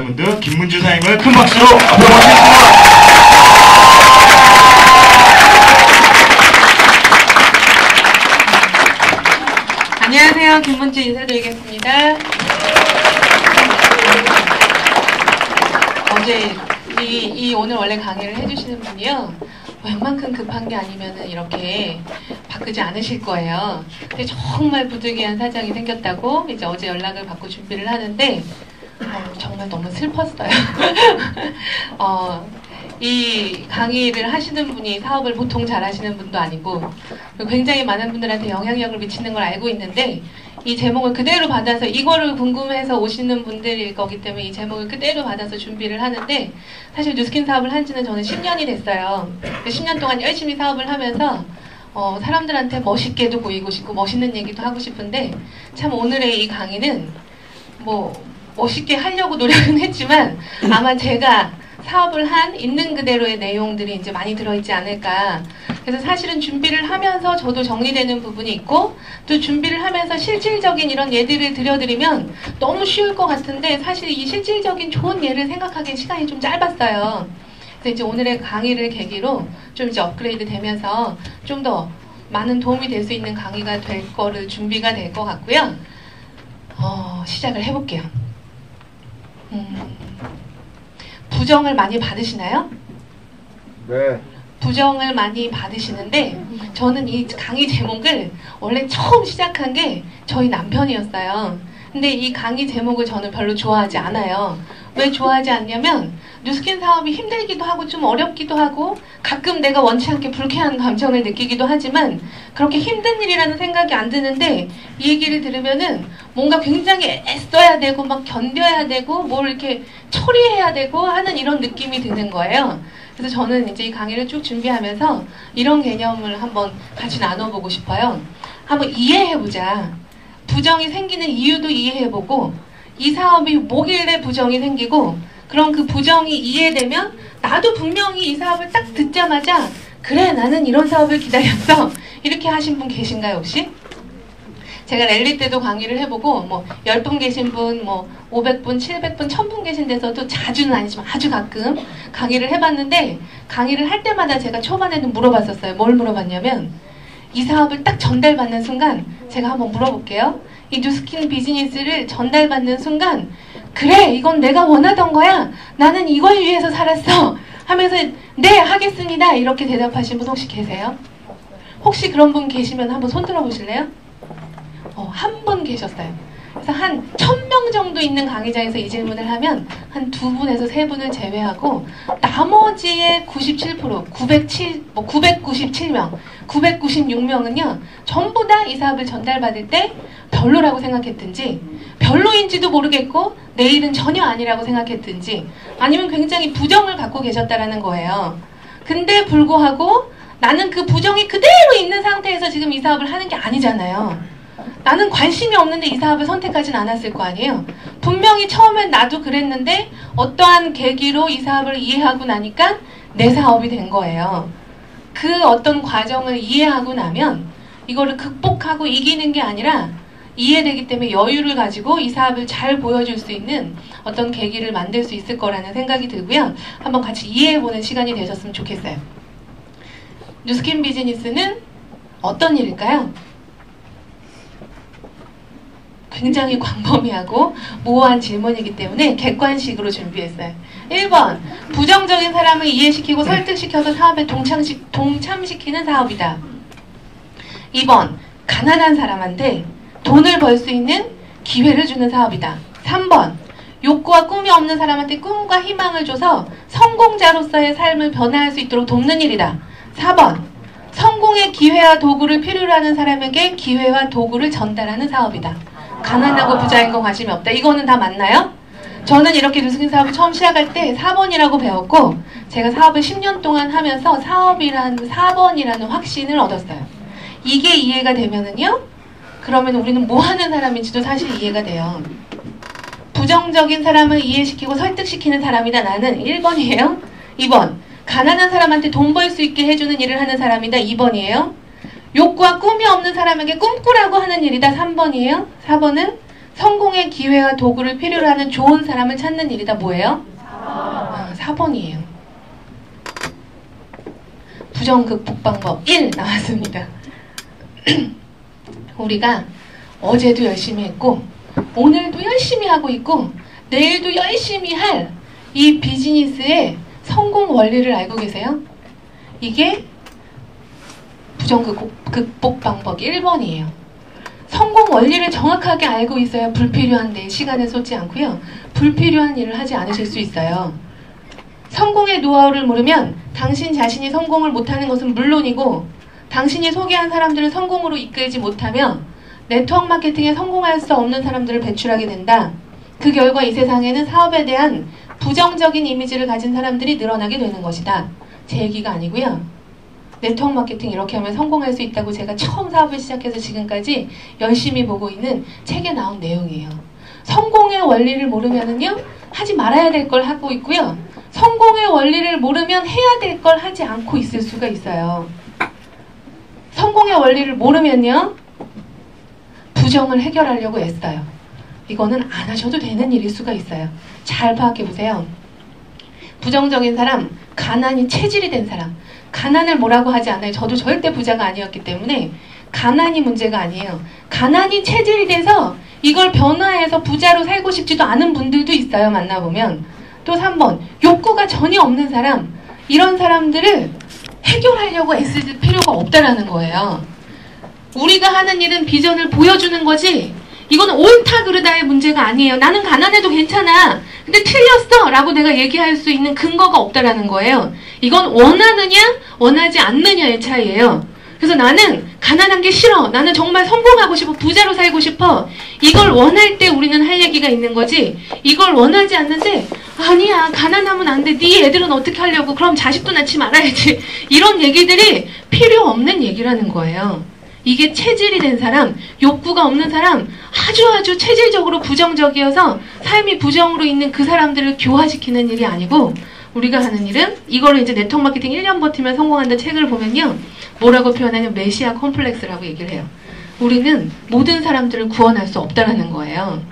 다이아몬드 김문주 사장님을 큰 박수로 앞에 모시겠습니다. 안녕하세요. 김문주 인사드리겠습니다. 어제 오늘 원래 강의를 해주시는 분이요. 웬만큼 급한 게 아니면은 이렇게 바꾸지 않으실 거예요. 근데 정말 부득이한 사정이 생겼다고 이제 어제 연락을 받고 준비를 하는데 정말 너무 슬펐어요. 이 강의를 하시는 분이 사업을 보통 잘 하시는 분도 아니고 굉장히 많은 분들한테 영향력을 미치는 걸 알고 있는데 이 제목을 그대로 받아서 이거를 궁금해서 오시는 분들일 거기 때문에 이 제목을 그대로 받아서 준비를 하는데 사실 뉴스킨 사업을 한 지는 저는 10년이 됐어요. 10년 동안 열심히 사업을 하면서 사람들한테 멋있게도 보이고 싶고 멋있는 얘기도 하고 싶은데 참 오늘의 이 강의는 뭐 멋있게 하려고 노력은 했지만 아마 제가 사업을 한 있는 그대로의 내용들이 이제 많이 들어있지 않을까. 그래서 사실은 준비를 하면서 저도 정리되는 부분이 있고 또 준비를 하면서 실질적인 이런 예들을 들려드리면 너무 쉬울 것 같은데 사실 이 실질적인 좋은 예를 생각하기엔 시간이 좀 짧았어요. 그래서 이제 오늘의 강의를 계기로 좀 이제 업그레이드 되면서 좀 더 많은 도움이 될 수 있는 강의가 될 거를 준비가 될 것 같고요. 시작을 해볼게요. 부정을 많이 받으시나요? 네. 부정을 많이 받으시는데 저는 이 강의 제목을 원래 처음 시작한 게 저희 남편이었어요. 근데 이 강의 제목을 저는 별로 좋아하지 않아요. 왜 좋아하지 않냐면 뉴스킨 사업이 힘들기도 하고 좀 어렵기도 하고 가끔 내가 원치 않게 불쾌한 감정을 느끼기도 하지만 그렇게 힘든 일이라는 생각이 안 드는데 이 얘기를 들으면은 뭔가 굉장히 애써야 되고 막 견뎌야 되고 뭘 이렇게 처리해야 되고 하는 이런 느낌이 드는 거예요. 그래서 저는 이제 이 강의를 쭉 준비하면서 이런 개념을 한번 같이 나눠보고 싶어요. 한번 이해해보자. 부정이 생기는 이유도 이해해보고 이 사업이 뭐길래 부정이 생기고 그럼 그 부정이 이해되면 나도 분명히 이 사업을 딱 듣자마자 그래 나는 이런 사업을 기다렸어 이렇게 하신 분 계신가요 혹시? 제가 랠리 때도 강의를 해보고 뭐 10분 계신 분, 뭐 500분, 700분, 1000분 계신 데서도 자주는 아니지만 아주 가끔 강의를 해봤는데 강의를 할 때마다 제가 초반에는 물어봤었어요. 뭘 물어봤냐면 이 사업을 딱 전달받는 순간 제가 한번 물어볼게요. 이 뉴스킨 비즈니스를 전달받는 순간 그래 이건 내가 원하던 거야 나는 이걸 위해서 살았어 하면서 네 하겠습니다 이렇게 대답하신 분 혹시 계세요? 혹시 그런 분 계시면 한번 손 들어 보실래요? 한 분 계셨어요. 그래서 한 1000명 정도 있는 강의장에서 이 질문을 하면 한 2분에서 3분을 제외하고 나머지의 97%, 997명, 996명은요 전부 다 이 사업을 전달받을 때 별로라고 생각했든지 별로인지도 모르겠고 내일은 전혀 아니라고 생각했든지 아니면 굉장히 부정을 갖고 계셨다라는 거예요. 근데 불구하고 나는 그 부정이 그대로 있는 상태에서 지금 이 사업을 하는 게 아니잖아요. 나는 관심이 없는데 이 사업을 선택하진 않았을 거 아니에요. 분명히 처음엔 나도 그랬는데 어떠한 계기로 이 사업을 이해하고 나니까 내 사업이 된 거예요. 그 어떤 과정을 이해하고 나면 이거를 극복하고 이기는 게 아니라 이해되기 때문에 여유를 가지고 이 사업을 잘 보여줄 수 있는 어떤 계기를 만들 수 있을 거라는 생각이 들고요. 한번 같이 이해해보는 시간이 되셨으면 좋겠어요. 뉴스킨 비즈니스는 어떤 일일까요? 굉장히 광범위하고 모호한 질문이기 때문에 객관식으로 준비했어요. 1번, 부정적인 사람을 이해시키고 설득시켜서 사업에 동참시키는 사업이다. 2번, 가난한 사람한테 돈을 벌 수 있는 기회를 주는 사업이다. 3번, 욕구와 꿈이 없는 사람한테 꿈과 희망을 줘서 성공자로서의 삶을 변화할 수 있도록 돕는 일이다. 4번, 성공의 기회와 도구를 필요로 하는 사람에게 기회와 도구를 전달하는 사업이다. 가난하고 부자인 건 관심이 없다. 이거는 다 맞나요? 저는 이렇게 뉴스킨 사업을 처음 시작할 때 4번이라고 배웠고 제가 사업을 10년 동안 하면서 4번이라는 확신을 얻었어요. 이게 이해가 되면은요 그러면 우리는 뭐 하는 사람인지도 사실 이해가 돼요. 부정적인 사람을 이해시키고 설득시키는 사람이다. 나는 1번이에요. 2번, 가난한 사람한테 돈 벌 수 있게 해주는 일을 하는 사람이다. 2번이에요. 욕구와 꿈이 없는 사람에게 꿈꾸라고 하는 일이다. 3번이에요. 4번은 성공의 기회와 도구를 필요로 하는 좋은 사람을 찾는 일이다. 뭐예요? 4번이에요. 부정극복 방법 1 나왔습니다. 우리가 어제도 열심히 했고 오늘도 열심히 하고 있고 내일도 열심히 할 이 비즈니스의 성공 원리를 알고 계세요? 이게 부정극복 방법 1번이에요. 성공 원리를 정확하게 알고 있어야 불필요한 데 시간을 쏟지 않고요. 불필요한 일을 하지 않으실 수 있어요. 성공의 노하우를 모르면 당신 자신이 성공을 못하는 것은 물론이고 당신이 소개한 사람들을 성공으로 이끌지 못하며 네트워크 마케팅에 성공할 수 없는 사람들을 배출하게 된다. 그 결과 이 세상에는 사업에 대한 부정적인 이미지를 가진 사람들이 늘어나게 되는 것이다. 제 얘기가 아니고요. 네트워크 마케팅 이렇게 하면 성공할 수 있다고 제가 처음 사업을 시작해서 지금까지 열심히 보고 있는 책에 나온 내용이에요. 성공의 원리를 모르면은요, 하지 말아야 될 걸 하고 있고요. 성공의 원리를 모르면 해야 될 걸 하지 않고 있을 수가 있어요. 성공의 원리를 모르면요, 부정을 해결하려고 애써요. 이거는 안 하셔도 되는 일일 수가 있어요. 잘 파악해 보세요. 부정적인 사람, 가난이 체질이 된 사람, 가난을 뭐라고 하지 않아요. 저도 절대 부자가 아니었기 때문에 가난이 문제가 아니에요. 가난이 체질이 돼서 이걸 변화해서 부자로 살고 싶지도 않은 분들도 있어요. 만나보면. 또 3번, 욕구가 전혀 없는 사람, 이런 사람들을 해결하려고 애쓸 필요가 없다라는 거예요. 우리가 하는 일은 비전을 보여주는 거지 이건 옳다 그르다의 문제가 아니에요. 나는 가난해도 괜찮아. 근데 틀렸어 라고 내가 얘기할 수 있는 근거가 없다라는 거예요. 이건 원하느냐 원하지 않느냐의 차이예요. 그래서 나는 가난한 게 싫어. 나는 정말 성공하고 싶어. 부자로 살고 싶어. 이걸 원할 때 우리는 할 얘기가 있는 거지. 이걸 원하지 않는데 아니야 가난하면 안 돼. 네 애들은 어떻게 하려고. 그럼 자식도 낳지 말아야지. 이런 얘기들이 필요 없는 얘기라는 거예요. 이게 체질이 된 사람, 욕구가 없는 사람, 아주 체질적으로 부정적이어서 삶이 부정으로 있는 그 사람들을 교화시키는 일이 아니고 우리가 하는 일은 이거를 이제 네트워크 마케팅 1년 버티면 성공한다 책을 보면요. 뭐라고 표현하냐면 메시아 컴플렉스라고 얘기를 해요. 우리는 모든 사람들을 구원할 수 없다라는 거예요.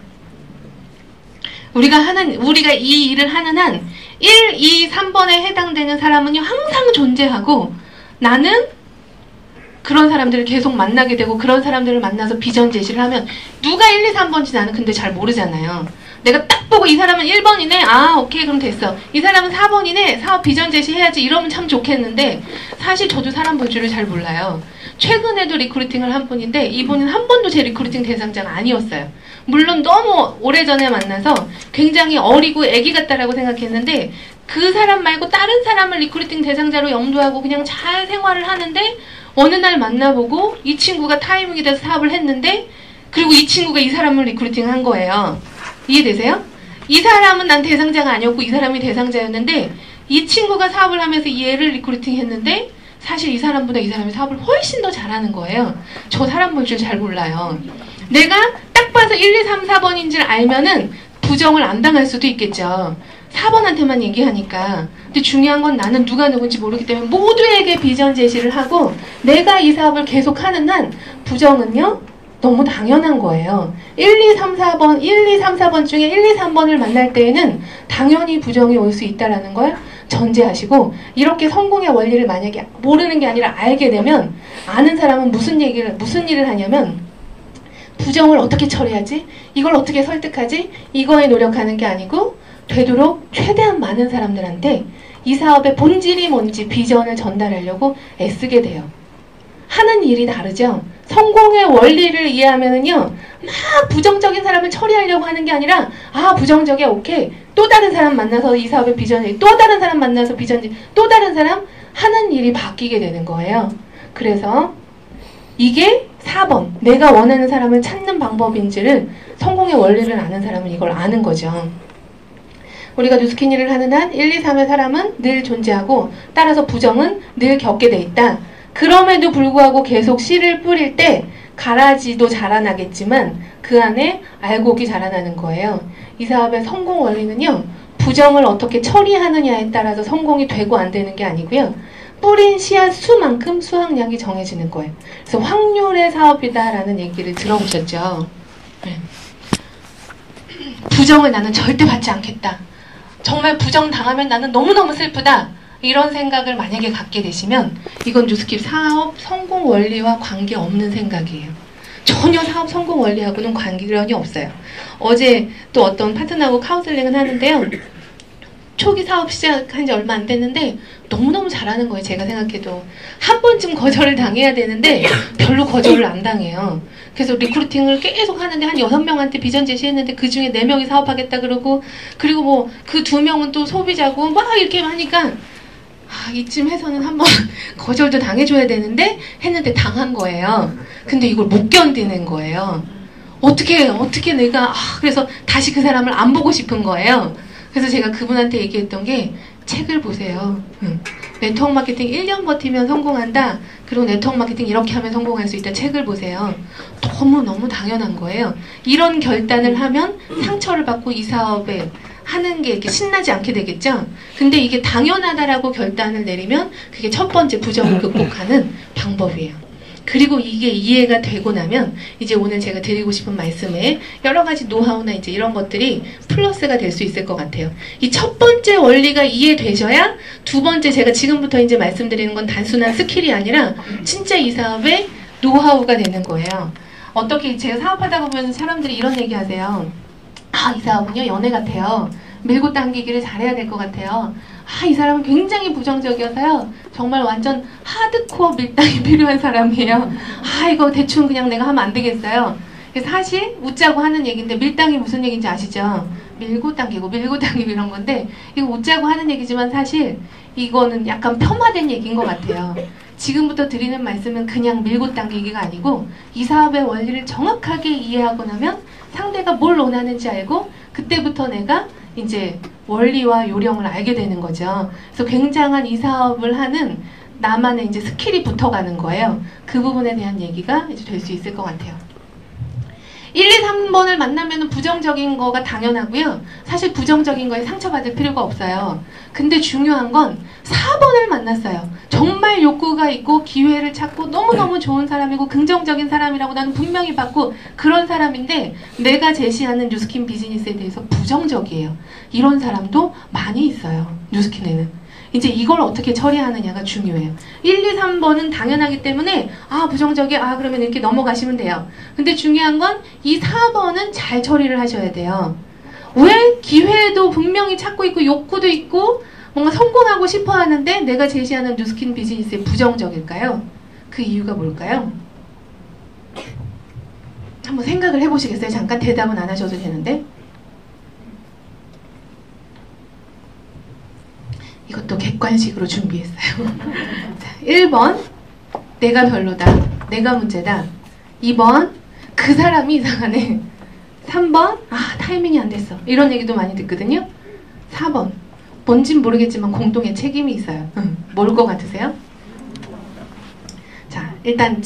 우리가 이 일을 하는 한 1, 2, 3번에 해당되는 사람은요. 항상 존재하고 나는 그런 사람들을 계속 만나게 되고 그런 사람들을 만나서 비전 제시를 하면 누가 1, 2, 3번인지 나는 근데 잘 모르잖아요. 내가 딱 보고 이 사람은 1번이네. 아 오케이 그럼 됐어. 이 사람은 4번이네. 사업 비전 제시해야지. 이러면 참 좋겠는데 사실 저도 사람 볼 줄을 잘 몰라요. 최근에도 리크루팅을 한 분인데 이분은 한 번도 제 리크루팅 대상자가 아니었어요. 물론 너무 오래전에 만나서 굉장히 어리고 애기 같다라고 생각했는데 그 사람 말고 다른 사람을 리크루팅 대상자로 염두하고 그냥 잘 생활을 하는데 어느 날 만나보고 이 친구가 타이밍이 돼서 사업을 했는데 그리고 이 친구가 이 사람을 리크루팅 한 거예요. 이해되세요? 이 사람은 난 대상자가 아니었고 이 사람이 대상자였는데 이 친구가 사업을 하면서 얘를 리크루팅 했는데 사실 이 사람보다 이 사람이 사업을 훨씬 더 잘하는 거예요. 저 사람 볼 줄 잘 몰라요. 내가 딱 봐서 1, 2, 3, 4번인 줄 알면은 부정을 안 당할 수도 있겠죠. 4번한테만 얘기하니까. 근데 중요한 건 나는 누가 누군지 모르기 때문에 모두에게 비전 제시를 하고 내가 이 사업을 계속하는 한 부정은요 너무 당연한 거예요. 1, 2, 3, 4번 1, 2, 3, 4번 중에 1, 2, 3번을 만날 때에는 당연히 부정이 올 수 있다는 걸 전제하시고 이렇게 성공의 원리를 만약에 모르는 게 아니라 알게 되면 아는 사람은 무슨 일을 하냐면 부정을 어떻게 처리하지? 이걸 어떻게 설득하지? 이거에 노력하는 게 아니고 되도록 최대한 많은 사람들한테 이 사업의 본질이 뭔지 비전을 전달하려고 애쓰게 돼요. 하는 일이 다르죠. 성공의 원리를 이해하면은요, 막 부정적인 사람을 처리하려고 하는 게 아니라, 아, 부정적이야, 오케이. 또 다른 사람 만나서 이 사업의 비전이, 또 다른 사람 만나서 비전이, 또 다른 사람 하는 일이 바뀌게 되는 거예요. 그래서 이게 4번, 내가 원하는 사람을 찾는 방법인지를 성공의 원리를 아는 사람은 이걸 아는 거죠. 우리가 뉴스키니를 하는 한 1, 2, 3의 사람은 늘 존재하고 따라서 부정은 늘 겪게 돼 있다. 그럼에도 불구하고 계속 씨를 뿌릴 때 가라지도 자라나겠지만 그 안에 알곡이 자라나는 거예요. 이 사업의 성공 원리는요. 부정을 어떻게 처리하느냐에 따라서 성공이 되고 안 되는 게 아니고요. 뿌린 씨앗 수만큼 수확량이 정해지는 거예요. 그래서 확률의 사업이다라는 얘기를 들어보셨죠? 네. 부정을 나는 절대 받지 않겠다. 정말 부정당하면 나는 너무너무 슬프다. 이런 생각을 만약에 갖게 되시면 이건 뉴스킵 사업 성공 원리와 관계없는 생각이에요. 전혀 사업 성공 원리하고는 관계련이 없어요. 어제 또 어떤 파트너하고 카운슬링을 하는데요. 초기 사업 시작한 지 얼마 안 됐는데 너무너무 잘하는 거예요. 제가 생각해도. 한 번쯤 거절을 당해야 되는데 별로 거절을 안 당해요. 그래서 리크루팅을 계속 하는데 한 6명한테 비전 제시했는데 그 중에 4명이 사업하겠다 그러고, 그리고 뭐 그 2명은 또 소비자고 막 이렇게 하니까 이쯤 해서는 한번 거절도 당해줘야 되는데 했는데 당한 거예요. 근데 이걸 못 견디는 거예요. 어떻게 내가 그래서 다시 그 사람을 안 보고 싶은 거예요. 그래서 제가 그분한테 얘기했던 게 책을 보세요. 네트워크 마케팅 1년 버티면 성공한다. 그리고 네트워크 마케팅 이렇게 하면 성공할 수 있다. 책을 보세요. 너무너무 당연한 거예요. 이런 결단을 하면 상처를 받고 이 사업에 하는 게 이렇게 신나지 않게 되겠죠? 근데 이게 당연하다라고 결단을 내리면 그게 첫 번째 부정을 극복하는 방법이에요. 그리고 이게 이해가 되고 나면 이제 오늘 제가 드리고 싶은 말씀에 여러 가지 노하우나 이제 이런 것들이 플러스가 될 수 있을 것 같아요. 이 첫 번째 원리가 이해되셔야 두 번째 제가 지금부터 이제 말씀드리는 건 단순한 스킬이 아니라 진짜 이 사업의 노하우가 되는 거예요. 어떻게 제가 사업하다 보면 사람들이 이런 얘기 하세요. 이 사업은요 연애 같아요. 밀고 당기기를 잘해야 될 것 같아요. 이 사람은 굉장히 부정적이어서요. 정말 완전 하드코어 밀당이 필요한 사람이에요. 이거 대충 그냥 내가 하면 안 되겠어요. 사실 웃자고 하는 얘기인데 밀당이 무슨 얘기인지 아시죠? 밀고 당기고 이런 건데 이거 웃자고 하는 얘기지만 사실 이거는 약간 폄하된 얘기인 것 같아요. 지금부터 드리는 말씀은 그냥 밀고 당기기가 아니고 이 사업의 원리를 정확하게 이해하고 나면 상대가 뭘 원하는지 알고 그때부터 내가 이제 원리와 요령을 알게 되는 거죠. 그래서 굉장한 이 사업을 하는 나만의 이제 스킬이 붙어가는 거예요. 그 부분에 대한 얘기가 이제 될 수 있을 것 같아요. 1, 2, 3번을 만나면 부정적인 거가 당연하고요. 사실 부정적인 거에 상처받을 필요가 없어요. 근데 중요한 건 4번을 만났어요. 정말 욕구가 있고 기회를 찾고 너무너무 좋은 사람이고 긍정적인 사람이라고 나는 분명히 봤고 그런 사람인데 내가 제시하는 뉴스킨 비즈니스에 대해서 부정적이에요. 이런 사람도 많이 있어요. 뉴스킨에는. 이제 이걸 어떻게 처리하느냐가 중요해요. 1, 2, 3번은 당연하기 때문에 부정적이 그러면 이렇게 넘어가시면 돼요. 근데 중요한 건 이 4번은 잘 처리를 하셔야 돼요. 왜 기회도 분명히 찾고 있고 욕구도 있고 뭔가 성공하고 싶어 하는데 내가 제시하는 뉴스킨 비즈니스에 부정적일까요? 그 이유가 뭘까요? 한번 생각을 해보시겠어요? 잠깐 대답은 안 하셔도 되는데. 이것도 객관식으로 준비했어요. 자, 1번 내가 별로다. 내가 문제다. 2번 그 사람이 이상하네. 3번 타이밍이 안 됐어. 이런 얘기도 많이 듣거든요. 4번 뭔진 모르겠지만 공동의 책임이 있어요. 뭘 것 같으세요? 자, 일단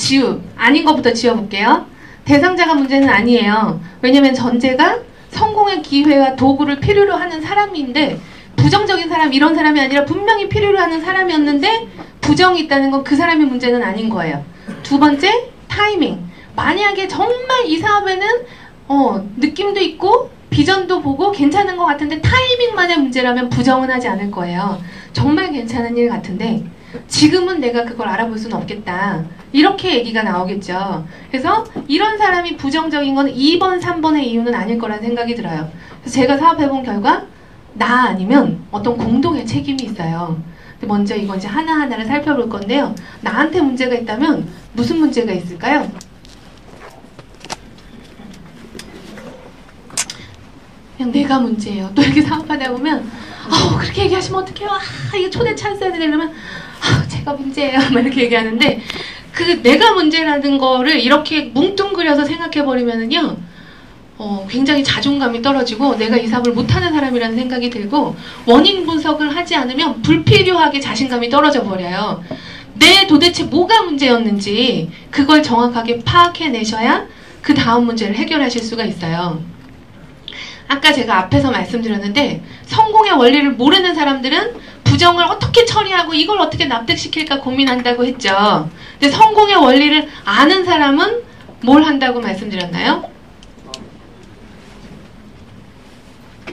아닌 것부터 지워볼게요. 대상자가 문제는 아니에요. 왜냐면 전제가 성공의 기회와 도구를 필요로 하는 사람인데 부정적인 사람, 이런 사람이 아니라 분명히 필요로 하는 사람이었는데 부정이 있다는 건 그 사람의 문제는 아닌 거예요. 두 번째, 타이밍. 만약에 정말 이 사업에는 느낌도 있고 비전도 보고 괜찮은 것 같은데 타이밍만의 문제라면 부정은 하지 않을 거예요. 정말 괜찮은 일 같은데 지금은 내가 그걸 알아볼 수는 없겠다. 이렇게 얘기가 나오겠죠. 그래서 이런 사람이 부정적인 건 2번, 3번의 이유는 아닐 거라는 생각이 들어요. 그래서 제가 사업해본 결과 나 아니면 어떤 공동의 책임이 있어요. 먼저 이거 이제 하나하나를 살펴볼 건데요. 나한테 문제가 있다면 무슨 문제가 있을까요? 그냥 내가 문제예요. 또 이렇게 사업하다 보면 그렇게 얘기하시면 어떡해요? 이거 초대 찬스해야 되는데 그러면 제가 문제예요. 막 이렇게 얘기하는데 그 내가 문제라는 거를 이렇게 뭉뚱그려서 생각해버리면은요 굉장히 자존감이 떨어지고 내가 이 사업을 못하는 사람이라는 생각이 들고 원인 분석을 하지 않으면 불필요하게 자신감이 떨어져 버려요. 도대체 뭐가 문제였는지 그걸 정확하게 파악해내셔야 그 다음 문제를 해결하실 수가 있어요. 아까 제가 앞에서 말씀드렸는데 성공의 원리를 모르는 사람들은 부정을 어떻게 처리하고 이걸 어떻게 납득시킬까 고민한다고 했죠. 근데 성공의 원리를 아는 사람은 뭘 한다고 말씀드렸나요?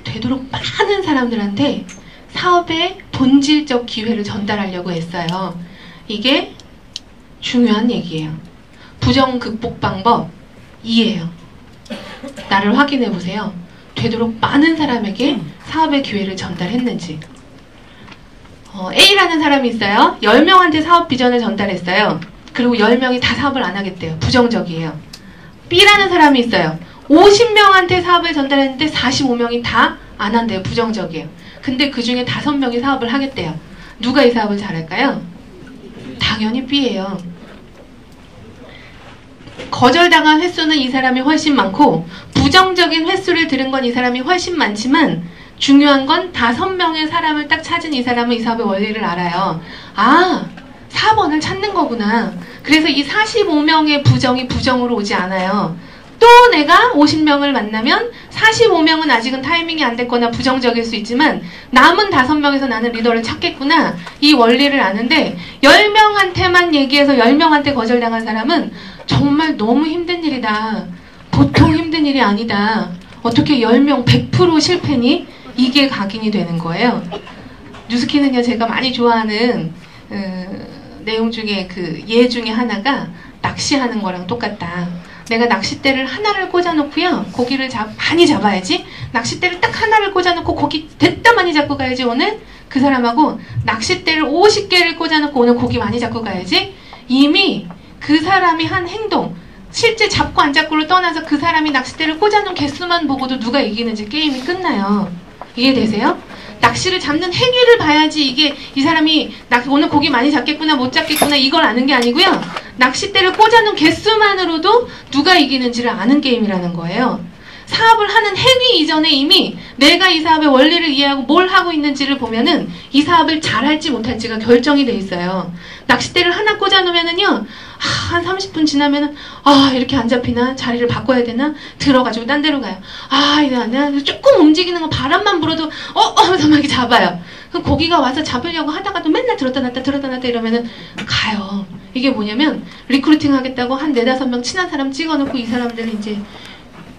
되도록 많은 사람들한테 사업의 본질적 기회를 전달하려고 했어요. 이게 중요한 얘기예요. 부정 극복 방법 2예요. 나를 확인해 보세요. 되도록 많은 사람에게 사업의 기회를 전달했는지. A라는 사람이 있어요. 10명한테 사업 비전을 전달했어요. 그리고 10명이 다 사업을 안 하겠대요. 부정적이에요. B라는 사람이 있어요. 50명한테 사업을 전달했는데 45명이 다 안 한대요. 부정적이에요. 근데 그 중에 5명이 사업을 하겠대요. 누가 이 사업을 잘할까요? 당연히 B예요. 거절당한 횟수는 이 사람이 훨씬 많고 부정적인 횟수를 들은 건 이 사람이 훨씬 많지만 중요한 건 5명의 사람을 딱 찾은 이 사람은 이 사업의 원리를 알아요. 아, 4번을 찾는 거구나. 그래서 이 45명의 부정이 부정으로 오지 않아요. 또 내가 50명을 만나면 45명은 아직은 타이밍이 안 됐거나 부정적일 수 있지만 남은 5명에서 나는 리더를 찾겠구나. 이 원리를 아는데 10명한테만 얘기해서 10명한테 거절당한 사람은 정말 너무 힘든 일이다. 보통 힘든 일이 아니다. 어떻게 10명 100% 실패니? 이게 각인이 되는 거예요. 뉴스키는요, 제가 많이 좋아하는 내용 중에 그 예 중에 하나가 낚시하는 거랑 똑같다. 내가 낚싯대를 하나를 꽂아놓고요. 고기를 많이 잡아야지. 낚싯대를 딱 하나를 꽂아놓고 고기 됐다 많이 잡고 가야지 오늘. 그 사람하고 낚싯대를 50개를 꽂아놓고 오늘 고기 많이 잡고 가야지. 이미 그 사람이 한 행동, 실제 잡고 안 잡고를 떠나서 그 사람이 낚싯대를 꽂아놓은 개수만 보고도 누가 이기는지 게임이 끝나요. 이해되세요? 낚시를 잡는 행위를 봐야지 이게 이 사람이 오늘 고기 많이 잡겠구나 못 잡겠구나 이걸 아는 게 아니고요. 낚싯대를 꽂아놓은 개수만으로도 누가 이기는지를 아는 게임이라는 거예요. 사업을 하는 행위 이전에 이미 내가 이 사업의 원리를 이해하고 뭘 하고 있는지를 보면은 이 사업을 잘할지 못할지가 결정이 돼 있어요. 낚싯대를 하나 꽂아놓으면은요, 한 30분 지나면은, 이렇게 안 잡히나? 자리를 바꿔야 되나? 들어가지고 딴 데로 가요. 이거 안 돼. 조금 움직이는 거 바람만 불어도, 하면서 막 이렇게 잡아요. 그럼 고기가 와서 잡으려고 하다가도 맨날 들었다 놨다 이러면은 가요. 이게 뭐냐면, 리크루팅 하겠다고 한 4-5명 친한 사람 찍어놓고 이 사람들을 이제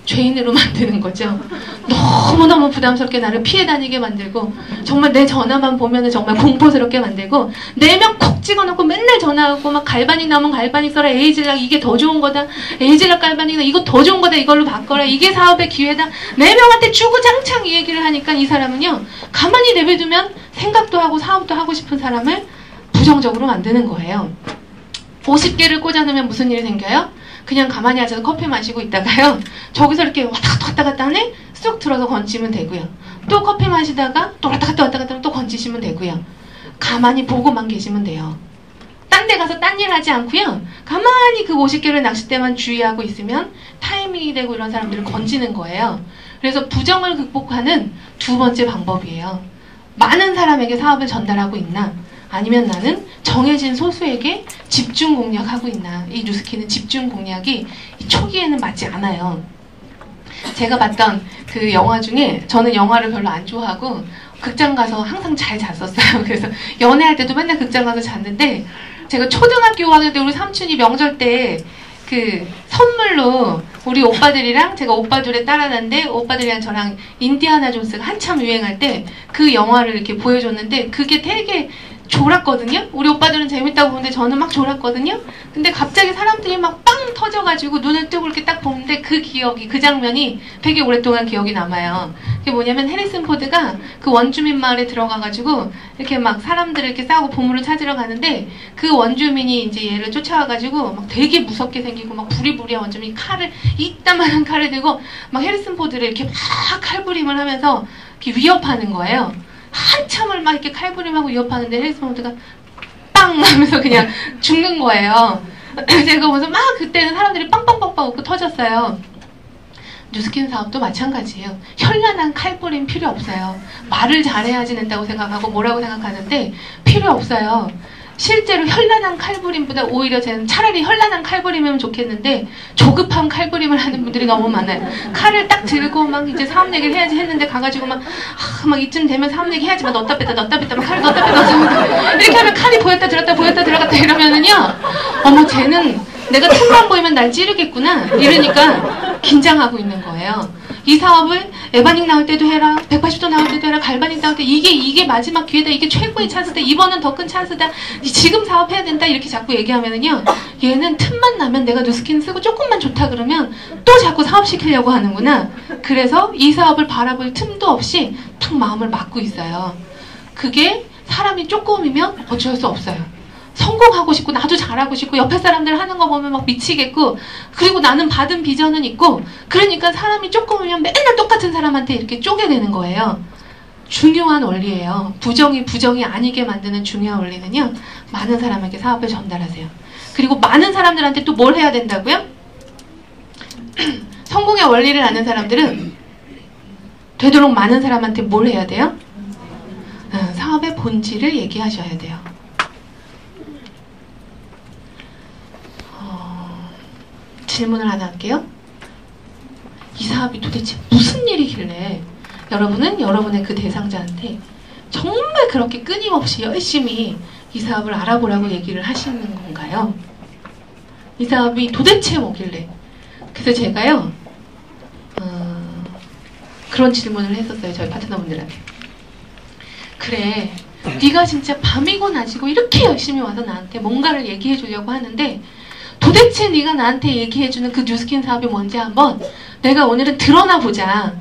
죄인으로 만드는 거죠. 너무너무 부담스럽게 나를 피해 다니게 만들고 정말 내 전화만 보면은 정말 공포스럽게 만들고 4명 콕 찍어놓고 맨날 전화하고 막 갈바닉 나오면 갈바닉 써라. 에이즐락 이게 더 좋은 거다. 에이즐락 갈바닉 이거 더 좋은 거다. 이걸로 바꿔라. 이게 사업의 기회다. 4명한테 주구장창 이 얘기를 하니까 이 사람은요. 가만히 내버려두면 생각도 하고 사업도 하고 싶은 사람을 부정적으로 만드는 거예요. 50개를 꽂아놓으면 무슨 일이 생겨요? 그냥 가만히 앉아서 커피 마시고 있다가요. 저기서 이렇게 왔다 갔다 하네? 쑥 들어서 건지면 되고요. 또 커피 마시다가 또 왔다 갔다 하면 또 건지시면 되고요. 가만히 보고만 계시면 돼요. 딴 데 가서 딴 일 하지 않고요. 가만히 그 50개를 낚싯대만 주의하고 있으면 타이밍이 되고 이런 사람들을 건지는 거예요. 그래서 부정을 극복하는 2번째 방법이에요. 많은 사람에게 사업을 전달하고 있나? 아니면 나는 정해진 소수에게 집중 공략하고 있나. 이 뉴스키는 집중 공략이 초기에는 맞지 않아요. 제가 봤던 그 영화 중에 저는 영화를 별로 안 좋아하고 극장 가서 항상 잘 잤었어요. 그래서 연애할 때도 맨날 극장 가서 잤는데 제가 초등학교 5학년 때 우리 삼촌이 명절 때 그 선물로 우리 오빠들이랑 제가 오빠 둘에 따라다는데 오빠들이랑 저랑 인디아나 존스가 한참 유행할 때 그 영화를 이렇게 보여줬는데 그게 되게 졸았거든요. 우리 오빠들은 재밌다고 보는데 저는 막 졸았거든요. 근데 갑자기 사람들이 막 빵 터져가지고 눈을 뜨고 이렇게 딱 보는데 그 기억이, 그 장면이 되게 오랫동안 기억이 남아요. 그게 뭐냐면 해리슨 포드가 그 원주민 마을에 들어가가지고 이렇게 막 사람들을 이렇게 싸우고 보물을 찾으러 가는데 그 원주민이 이제 얘를 쫓아와가지고 막 되게 무섭게 생기고 막 부리부리한 원주민이 칼을, 이따만한 칼을 들고 막 해리슨 포드를 이렇게 막 칼부림을 하면서 이렇게 위협하는 거예요. 한참을 막 이렇게 칼부림하고 위협하는데 해리슨 포드가 빵 하면서 그냥 죽는 거예요. 제가 보면서 막 그때는 사람들이 빵빵빵빵 웃고 터졌어요. 뉴스킨 사업도 마찬가지예요. 현란한 칼부림 필요 없어요. 말을 잘해야지 된다고 생각하고 뭐라고 생각하는데 필요 없어요. 실제로 현란한 칼부림보다 오히려 저는 차라리 현란한 칼부림이면 좋겠는데 조급한 칼부림을 하는 분들이 너무 많아요. 칼을 딱 들고 막 이제 사업 얘기를 해야지 했는데 가가지고 막 이쯤 되면 사업 얘기 해야지 막 넣었다 뺐다 막 칼을 넣었다 뺐다 이렇게 하면 칼이 보였다 들어갔다 이러면은요, 어머 쟤는 내가 틈만 보이면 날 찌르겠구나 이러니까 긴장하고 있는 거예요. 이 사업을 에바닉 나올 때도 해라, 180도 나올 때도 해라, 갈바닉 나올 때 이게 마지막 기회다, 이게 최고의 찬스다, 이번은 더 큰 찬스다, 지금 사업해야 된다 이렇게 자꾸 얘기하면은요, 얘는 틈만 나면 내가 뉴스킨 쓰고 조금만 좋다 그러면 또 자꾸 사업시키려고 하는구나. 그래서 이 사업을 바라볼 틈도 없이 탁 마음을 막고 있어요. 그게 사람이 조금이면 어쩔 수 없어요. 성공하고 싶고 나도 잘하고 싶고 옆에 사람들 하는 거 보면 막 미치겠고, 그리고 나는 받은 비전은 있고, 그러니까 사람이 조금이면 맨날 똑같은 사람한테 이렇게 쪼개내는 거예요. 중요한 원리예요. 부정이 아니게 만드는 중요한 원리는요, 많은 사람에게 사업을 전달하세요. 그리고 많은 사람들한테 또 뭘 해야 된다고요? 성공의 원리를 아는 사람들은 되도록 많은 사람한테 뭘 해야 돼요? 사업의 본질을 얘기하셔야 돼요. 질문을 하나 할게요. 이 사업이 도대체 무슨 일이길래 여러분은 여러분의 그 대상자한테 정말 그렇게 끊임없이 열심히 이 사업을 알아보라고 얘기를 하시는 건가요? 이 사업이 도대체 뭐길래? 그래서 제가요, 그런 질문을 했었어요. 저희 파트너분들한테. 그래, 네가 진짜 밤이고 낮이고 이렇게 열심히 와서 나한테 뭔가를 얘기해 주려고 하는데 도대체 네가 나한테 얘기해주는 그 뉴스킨 사업이 뭔지 한번 내가 오늘은 드러나 보자.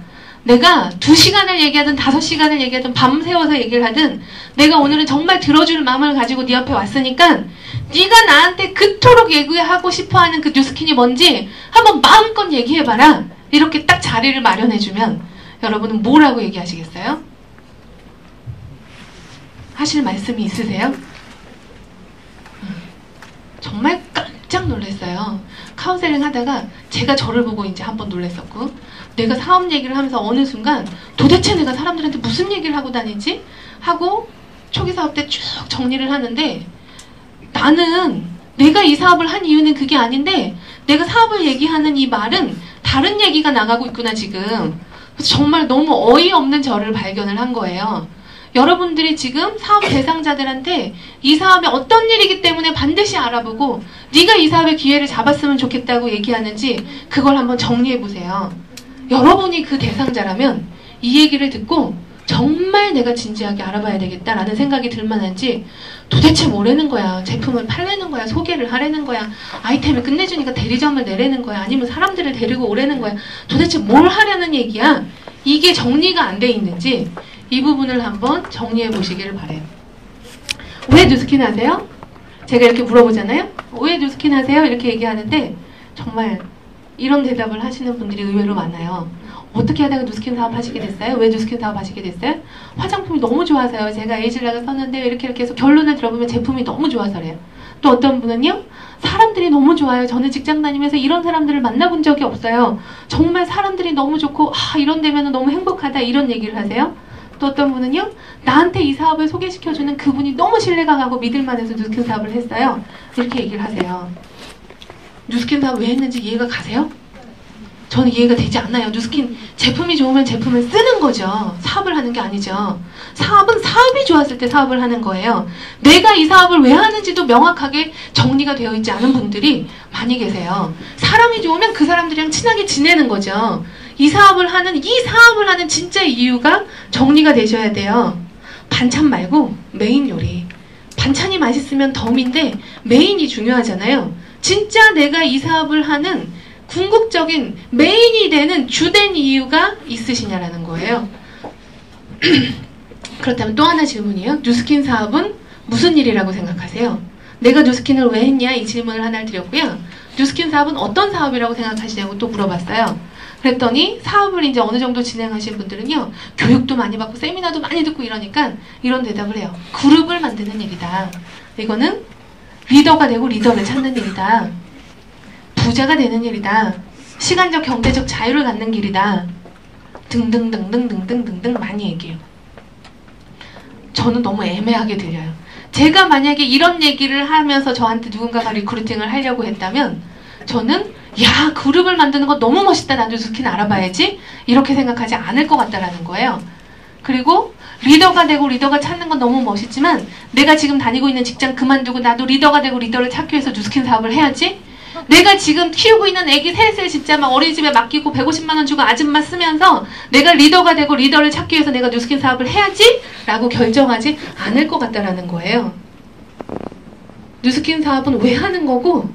내가 2시간을 얘기하든 5시간을 얘기하든 밤새워서 얘기를 하든 내가 오늘은 정말 들어줄 마음을 가지고 네 옆에 왔으니까 네가 나한테 그토록 얘기하고 싶어하는 그 뉴스킨이 뭔지 한번 마음껏 얘기해봐라. 이렇게 딱 자리를 마련해주면 여러분은 뭐라고 얘기하시겠어요? 하실 말씀이 있으세요? 정말 깜짝 놀랐어요. 카운셀링 하다가 제가 저를 보고 이제 한번 놀랐었고, 내가 사업 얘기를 하면서 어느 순간 도대체 내가 사람들한테 무슨 얘기를 하고 다니지? 하고 초기 사업 때 쭉 정리를 하는데, 나는 내가 이 사업을 한 이유는 그게 아닌데 내가 사업을 얘기하는 이 말은 다른 얘기가 나가고 있구나 지금. 그래서 정말 너무 어이없는 저를 발견을 한 거예요. 여러분들이 지금 사업 대상자들한테 이 사업이 어떤 일이기 때문에 반드시 알아보고 네가 이 사업의 기회를 잡았으면 좋겠다고 얘기하는지 그걸 한번 정리해 보세요. 여러분이 그 대상자라면 이 얘기를 듣고 정말 내가 진지하게 알아봐야 되겠다라는 생각이 들만한지, 도대체 뭐라는 거야? 제품을 팔려는 거야? 소개를 하려는 거야? 아이템을 끝내주니까 대리점을 내려는 거야? 아니면 사람들을 데리고 오려는 거야? 도대체 뭘 하려는 얘기야? 이게 정리가 안 돼 있는지 이 부분을 한번 정리해 보시기를 바래요. 왜 뉴스킨 하세요? 제가 이렇게 물어보잖아요. 왜 뉴스킨 하세요? 이렇게 얘기하는데 정말 이런 대답을 하시는 분들이 의외로 많아요. 어떻게 하다가 뉴스킨 사업 하시게 됐어요? 왜 뉴스킨 사업 하시게 됐어요? 화장품이 너무 좋아서요. 제가 에이즐락을 썼는데 이렇게 해서 결론을 들어보면 제품이 너무 좋아서래요. 또 어떤 분은요, 사람들이 너무 좋아요. 저는 직장 다니면서 이런 사람들을 만나본 적이 없어요. 정말 사람들이 너무 좋고 이런 데면 너무 행복하다, 이런 얘기를 하세요. 또 어떤 분은요, 나한테 이 사업을 소개시켜주는 그분이 너무 신뢰가 가고 믿을만해서 뉴스킨 사업을 했어요. 이렇게 얘기를 하세요. 뉴스킨 사업 왜 했는지 이해가 가세요? 저는 이해가 되지 않아요. 뉴스킨 제품이 좋으면 제품을 쓰는 거죠. 사업을 하는 게 아니죠. 사업은 사업이 좋았을 때 사업을 하는 거예요. 내가 이 사업을 왜 하는지도 명확하게 정리가 되어 있지 않은 분들이 많이 계세요. 사람이 좋으면 그 사람들이랑 친하게 지내는 거죠. 이 사업을 하는 진짜 이유가 정리가 되셔야 돼요. 반찬 말고 메인 요리. 반찬이 맛있으면 덤인데 메인이 중요하잖아요. 진짜 내가 이 사업을 하는 궁극적인 메인이 되는 주된 이유가 있으시냐라는 거예요. 그렇다면 또 하나 질문이에요. 뉴스킨 사업은 무슨 일이라고 생각하세요? 내가 뉴스킨을 왜 했냐? 이 질문을 하나를 드렸고요. 뉴스킨 사업은 어떤 사업이라고 생각하시냐고 또 물어봤어요. 그랬더니 사업을 이제 어느 정도 진행하신 분들은요, 교육도 많이 받고 세미나도 많이 듣고 이러니까 이런 대답을 해요. 그룹을 만드는 일이다. 이거는 리더가 되고 리더를 찾는 일이다. 부자가 되는 일이다. 시간적 경제적 자유를 갖는 길이다. 등등등등등등등등 많이 얘기해요. 저는 너무 애매하게 들려요. 제가 만약에 이런 얘기를 하면서 저한테 누군가가 리크루팅을 하려고 했다면 저는 야, 그룹을 만드는 거 너무 멋있다. 나도 뉴스킨 알아봐야지. 이렇게 생각하지 않을 것 같다라는 거예요. 그리고 리더가 되고 리더가 찾는 건 너무 멋있지만 내가 지금 다니고 있는 직장 그만두고 나도 리더가 되고 리더를 찾기 위해서 뉴스킨 사업을 해야지. 내가 지금 키우고 있는 애기 셋을 진짜 막 어린이집에 맡기고 150만 원 주고 아줌마 쓰면서 내가 리더가 되고 리더를 찾기 위해서 내가 뉴스킨 사업을 해야지? 라고 결정하지 않을 것 같다라는 거예요. 뉴스킨 사업은 왜 하는 거고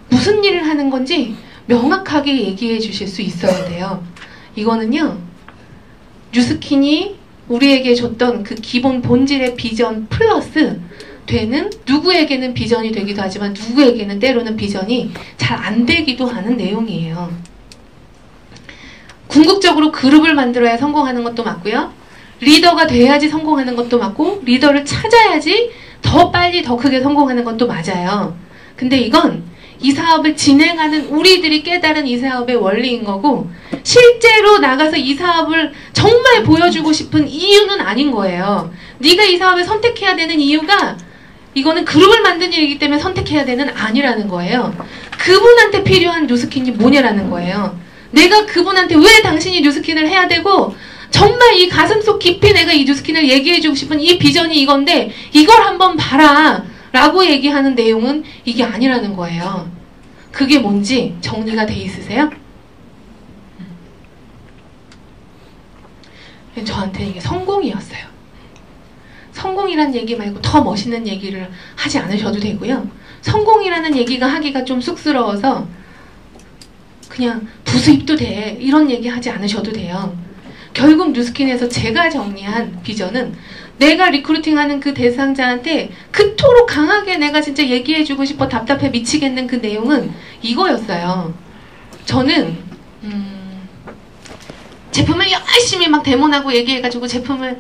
무슨 일을 하는 건지 명확하게 얘기해 주실 수 있어야 돼요. 이거는요, 뉴스킨이 우리에게 줬던 그 기본 본질의 비전 플러스 되는, 누구에게는 비전이 되기도 하지만 누구에게는 때로는 비전이 잘 안 되기도 하는 내용이에요. 궁극적으로 그룹을 만들어야 성공하는 것도 맞고요. 리더가 돼야지 성공하는 것도 맞고, 리더를 찾아야지 더 빨리 더 크게 성공하는 것도 맞아요. 근데 이건 이 사업을 진행하는 우리들이 깨달은 이 사업의 원리인 거고, 실제로 나가서 이 사업을 정말 보여주고 싶은 이유는 아닌 거예요. 네가 이 사업을 선택해야 되는 이유가 이거는 그룹을 만든 일이기 때문에 선택해야 되는 아니라는 거예요. 그분한테 필요한 뉴스킨이 뭐냐라는 거예요. 내가 그분한테 왜 당신이 뉴스킨을 해야 되고, 정말 이 가슴속 깊이 내가 이 뉴스킨을 얘기해주고 싶은 이 비전이 이건데 이걸 한번 봐라 라고 얘기하는 내용은 이게 아니라는 거예요. 그게 뭔지 정리가 돼 있으세요? 저한테는 이게 성공이었어요. 성공이란 얘기 말고 더 멋있는 얘기를 하지 않으셔도 되고요. 성공이라는 얘기가 하기가 좀 쑥스러워서 그냥 부수입도 돼, 이런 얘기 하지 않으셔도 돼요. 결국 뉴스킨에서 제가 정리한 비전은 내가 리크루팅하는 그 대상자한테 그토록 강하게 내가 진짜 얘기해주고 싶어 답답해 미치겠는 그 내용은 이거였어요. 저는 제품을 열심히 막 데모하고 얘기해가지고 제품을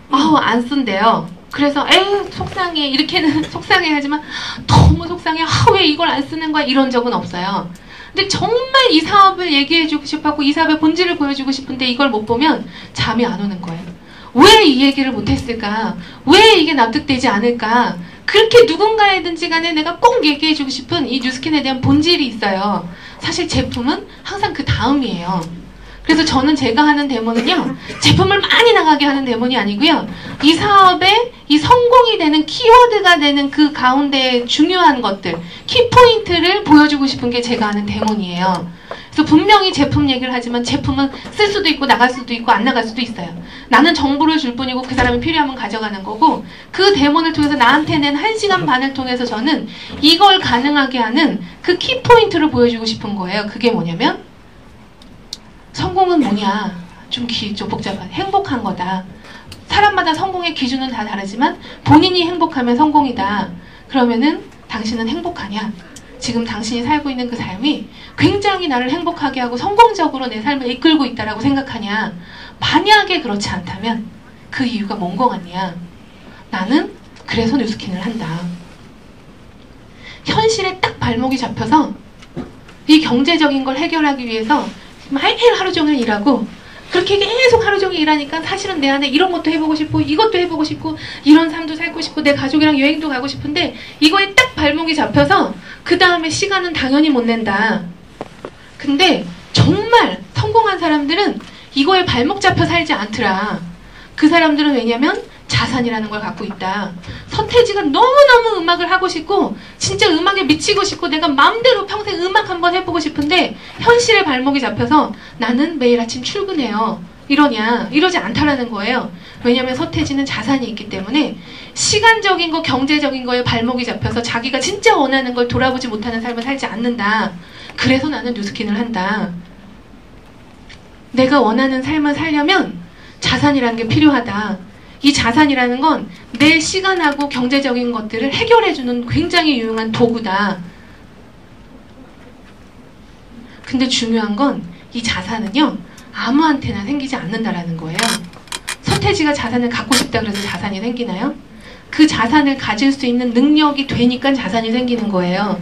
안 쓴대요. 그래서 에휴 속상해, 이렇게는 속상해 하지만 너무 속상해, 왜 이걸 안 쓰는 거야, 이런 적은 없어요. 근데 정말 이 사업을 얘기해주고 싶었고 이 사업의 본질을 보여주고 싶은데 이걸 못 보면 잠이 안 오는 거예요. 왜 이 얘기를 못했을까? 왜 이게 납득되지 않을까? 그렇게 누군가에든지 간에 내가 꼭 얘기해주고 싶은 이 뉴스킨에 대한 본질이 있어요. 사실 제품은 항상 그 다음이에요. 그래서 저는 제가 하는 데모는요, 제품을 많이 나가게 하는 데모는 아니고요, 이 사업의 이 성공이 되는 키워드가 되는 그 가운데 중요한 것들, 키포인트를 보여주고 싶은 게 제가 하는 데모이에요. 그래서 분명히 제품 얘기를 하지만 제품은 쓸 수도 있고 나갈 수도 있고 안 나갈 수도 있어요. 나는 정보를 줄 뿐이고 그 사람이 필요하면 가져가는 거고, 그 데모를 통해서 나한테 낸 1시간 반을 통해서 저는 이걸 가능하게 하는 그 키포인트를 보여주고 싶은 거예요. 그게 뭐냐면, 성공은 뭐냐? 좀 복잡한, 행복한 거다. 사람마다 성공의 기준은 다 다르지만 본인이 행복하면 성공이다. 그러면은 당신은 행복하냐? 지금 당신이 살고 있는 그 삶이 굉장히 나를 행복하게 하고 성공적으로 내 삶을 이끌고 있다라고 생각하냐? 만약에 그렇지 않다면 그 이유가 뭔 거 같냐? 나는 그래서 뉴스킨을 한다. 현실에 딱 발목이 잡혀서 이 경제적인 걸 해결하기 위해서 매일 하루 종일 일하고, 그렇게 계속 하루 종일 일하니까 사실은 내 안에 이런 것도 해보고 싶고 이것도 해보고 싶고 이런 삶도 살고 싶고 내 가족이랑 여행도 가고 싶은데 이거에 딱 발목이 잡혀서 그 다음에 시간은 당연히 못 낸다. 근데 정말 성공한 사람들은 이거에 발목 잡혀 살지 않더라. 그 사람들은 왜냐면 자산이라는 걸 갖고 있다. 서태지가 너무너무 음악을 하고 싶고 진짜 음악에 미치고 싶고 내가 마음대로 평생 음악 한번 해보고 싶은데 현실에 발목이 잡혀서 나는 매일 아침 출근해요. 이러냐? 이러지 않다라는 거예요. 왜냐면 서태지는 자산이 있기 때문에 시간적인 거, 경제적인 거에 발목이 잡혀서 자기가 진짜 원하는 걸 돌아보지 못하는 삶을 살지 않는다. 그래서 나는 뉴스킨을 한다. 내가 원하는 삶을 살려면 자산이라는 게 필요하다. 이 자산이라는 건 내 시간하고 경제적인 것들을 해결해주는 굉장히 유용한 도구다. 근데 중요한 건 이 자산은요, 아무한테나 생기지 않는다라는 거예요. 서태지가 자산을 갖고 싶다 그래서 자산이 생기나요? 그 자산을 가질 수 있는 능력이 되니까 자산이 생기는 거예요.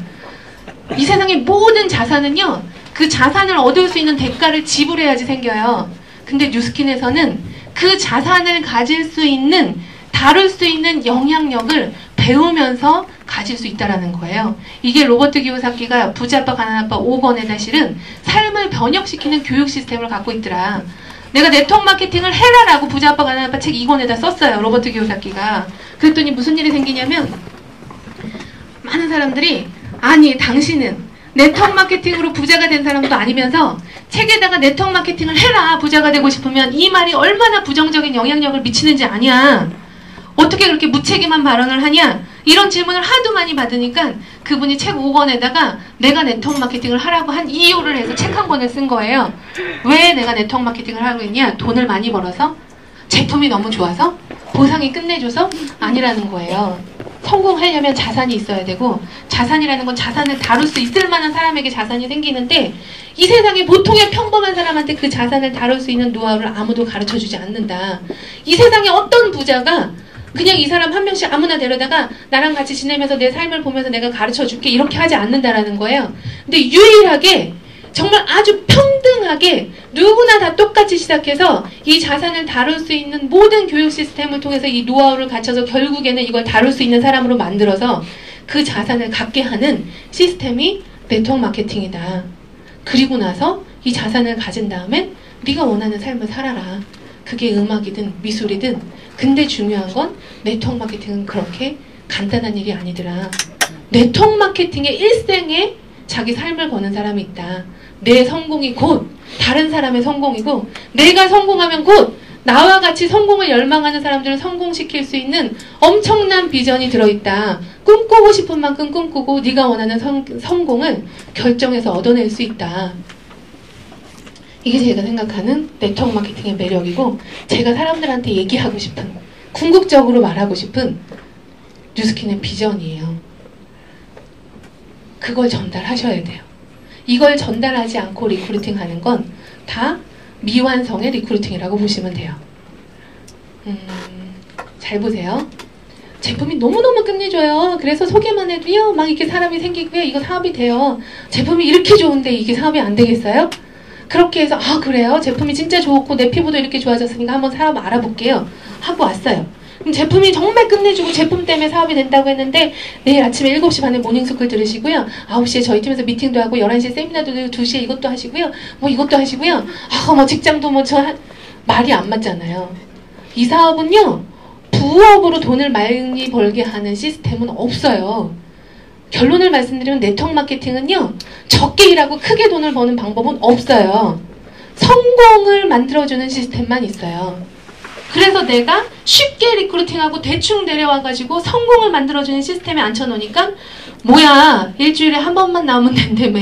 이 세상의 모든 자산은요, 그 자산을 얻을 수 있는 대가를 지불해야지 생겨요. 근데 뉴스킨에서는 그 자산을 가질 수 있는, 다룰 수 있는 영향력을 배우면서 가질 수 있다라는 거예요. 이게 로버트 기요사키가 부자아빠 가난아빠 5권에다 실은 삶을 번역시키는 교육 시스템을 갖고 있더라. 내가 네트워크 마케팅을 해라라고 부자아빠 가난아빠 책 2권에다 썼어요. 로버트 기요사키가. 그랬더니 무슨 일이 생기냐면 많은 사람들이 아니 당신은 네트워크 마케팅으로 부자가 된 사람도 아니면서 책에다가 네트워크 마케팅을 해라 부자가 되고 싶으면 이 말이 얼마나 부정적인 영향력을 미치는지 아냐. 어떻게 그렇게 무책임한 발언을 하냐. 이런 질문을 하도 많이 받으니까 그분이 책 5권에다가 내가 네트워크 마케팅을 하라고 한 이유를 해서 책 한 권을 쓴 거예요. 왜 내가 네트워크 마케팅을 하라고 했냐. 돈을 많이 벌어서? 제품이 너무 좋아서? 보상이 끝내줘서? 아니라는 거예요. 성공하려면 자산이 있어야 되고 자산이라는 건 자산을 다룰 수 있을 만한 사람에게 자산이 생기는데 이 세상에 보통의 평범한 사람한테 그 자산을 다룰 수 있는 노하우를 아무도 가르쳐주지 않는다. 이 세상에 어떤 부자가 그냥 이 사람 한 명씩 아무나 데려다가 나랑 같이 지내면서 내 삶을 보면서 내가 가르쳐줄게 이렇게 하지 않는다라는 거예요. 근데 유일하게 정말 아주 평등하게 누구나 다 똑같이 시작해서 이 자산을 다룰 수 있는 모든 교육 시스템을 통해서 이 노하우를 갖춰서 결국에는 이걸 다룰 수 있는 사람으로 만들어서 그 자산을 갖게 하는 시스템이 네트워크 마케팅이다. 그리고 나서 이 자산을 가진 다음엔 네가 원하는 삶을 살아라. 그게 음악이든 미술이든. 근데 중요한 건 네트워크 마케팅은 그렇게 간단한 일이 아니더라. 네트워크 마케팅의 일생에 자기 삶을 거는 사람이 있다. 내 성공이 곧 다른 사람의 성공이고 내가 성공하면 곧 나와 같이 성공을 열망하는 사람들을 성공시킬 수 있는 엄청난 비전이 들어있다. 꿈꾸고 싶은 만큼 꿈꾸고 네가 원하는 성공을 결정해서 얻어낼 수 있다. 이게 제가 생각하는 네트워크 마케팅의 매력이고 제가 사람들한테 얘기하고 싶은 궁극적으로 말하고 싶은 뉴스킨의 비전이에요. 그걸 전달하셔야 돼요. 이걸 전달하지 않고 리크루팅 하는 건 다 미완성의 리크루팅이라고 보시면 돼요. 잘 보세요. 제품이 너무너무 끝내줘요. 그래서 소개만 해도요 막 이렇게 사람이 생기고요. 이거 사업이 돼요. 제품이 이렇게 좋은데 이게 사업이 안 되겠어요? 그렇게 해서 아 그래요? 제품이 진짜 좋고 내 피부도 이렇게 좋아졌으니까 한번 사업 알아볼게요. 하고 왔어요. 그럼 제품이 정말 끝내주고 제품 때문에 사업이 된다고 했는데 내일 아침에 7시 반에 모닝스쿨 들으시고요. 9시에 저희 팀에서 미팅도 하고 11시에 세미나도 들고 2시에 이것도 하시고요. 뭐 이것도 하시고요. 아 뭐 직장도 뭐 저 말이 안 맞잖아요. 이 사업은요. 부업으로 돈을 많이 벌게 하는 시스템은 없어요. 결론을 말씀드리면 네트워크 마케팅은요. 적게 일하고 크게 돈을 버는 방법은 없어요. 성공을 만들어주는 시스템만 있어요. 그래서 내가 쉽게 리크루팅하고 대충 데려와가지고 성공을 만들어주는 시스템에 앉혀놓으니까 뭐야 일주일에 한 번만 나오면 된다며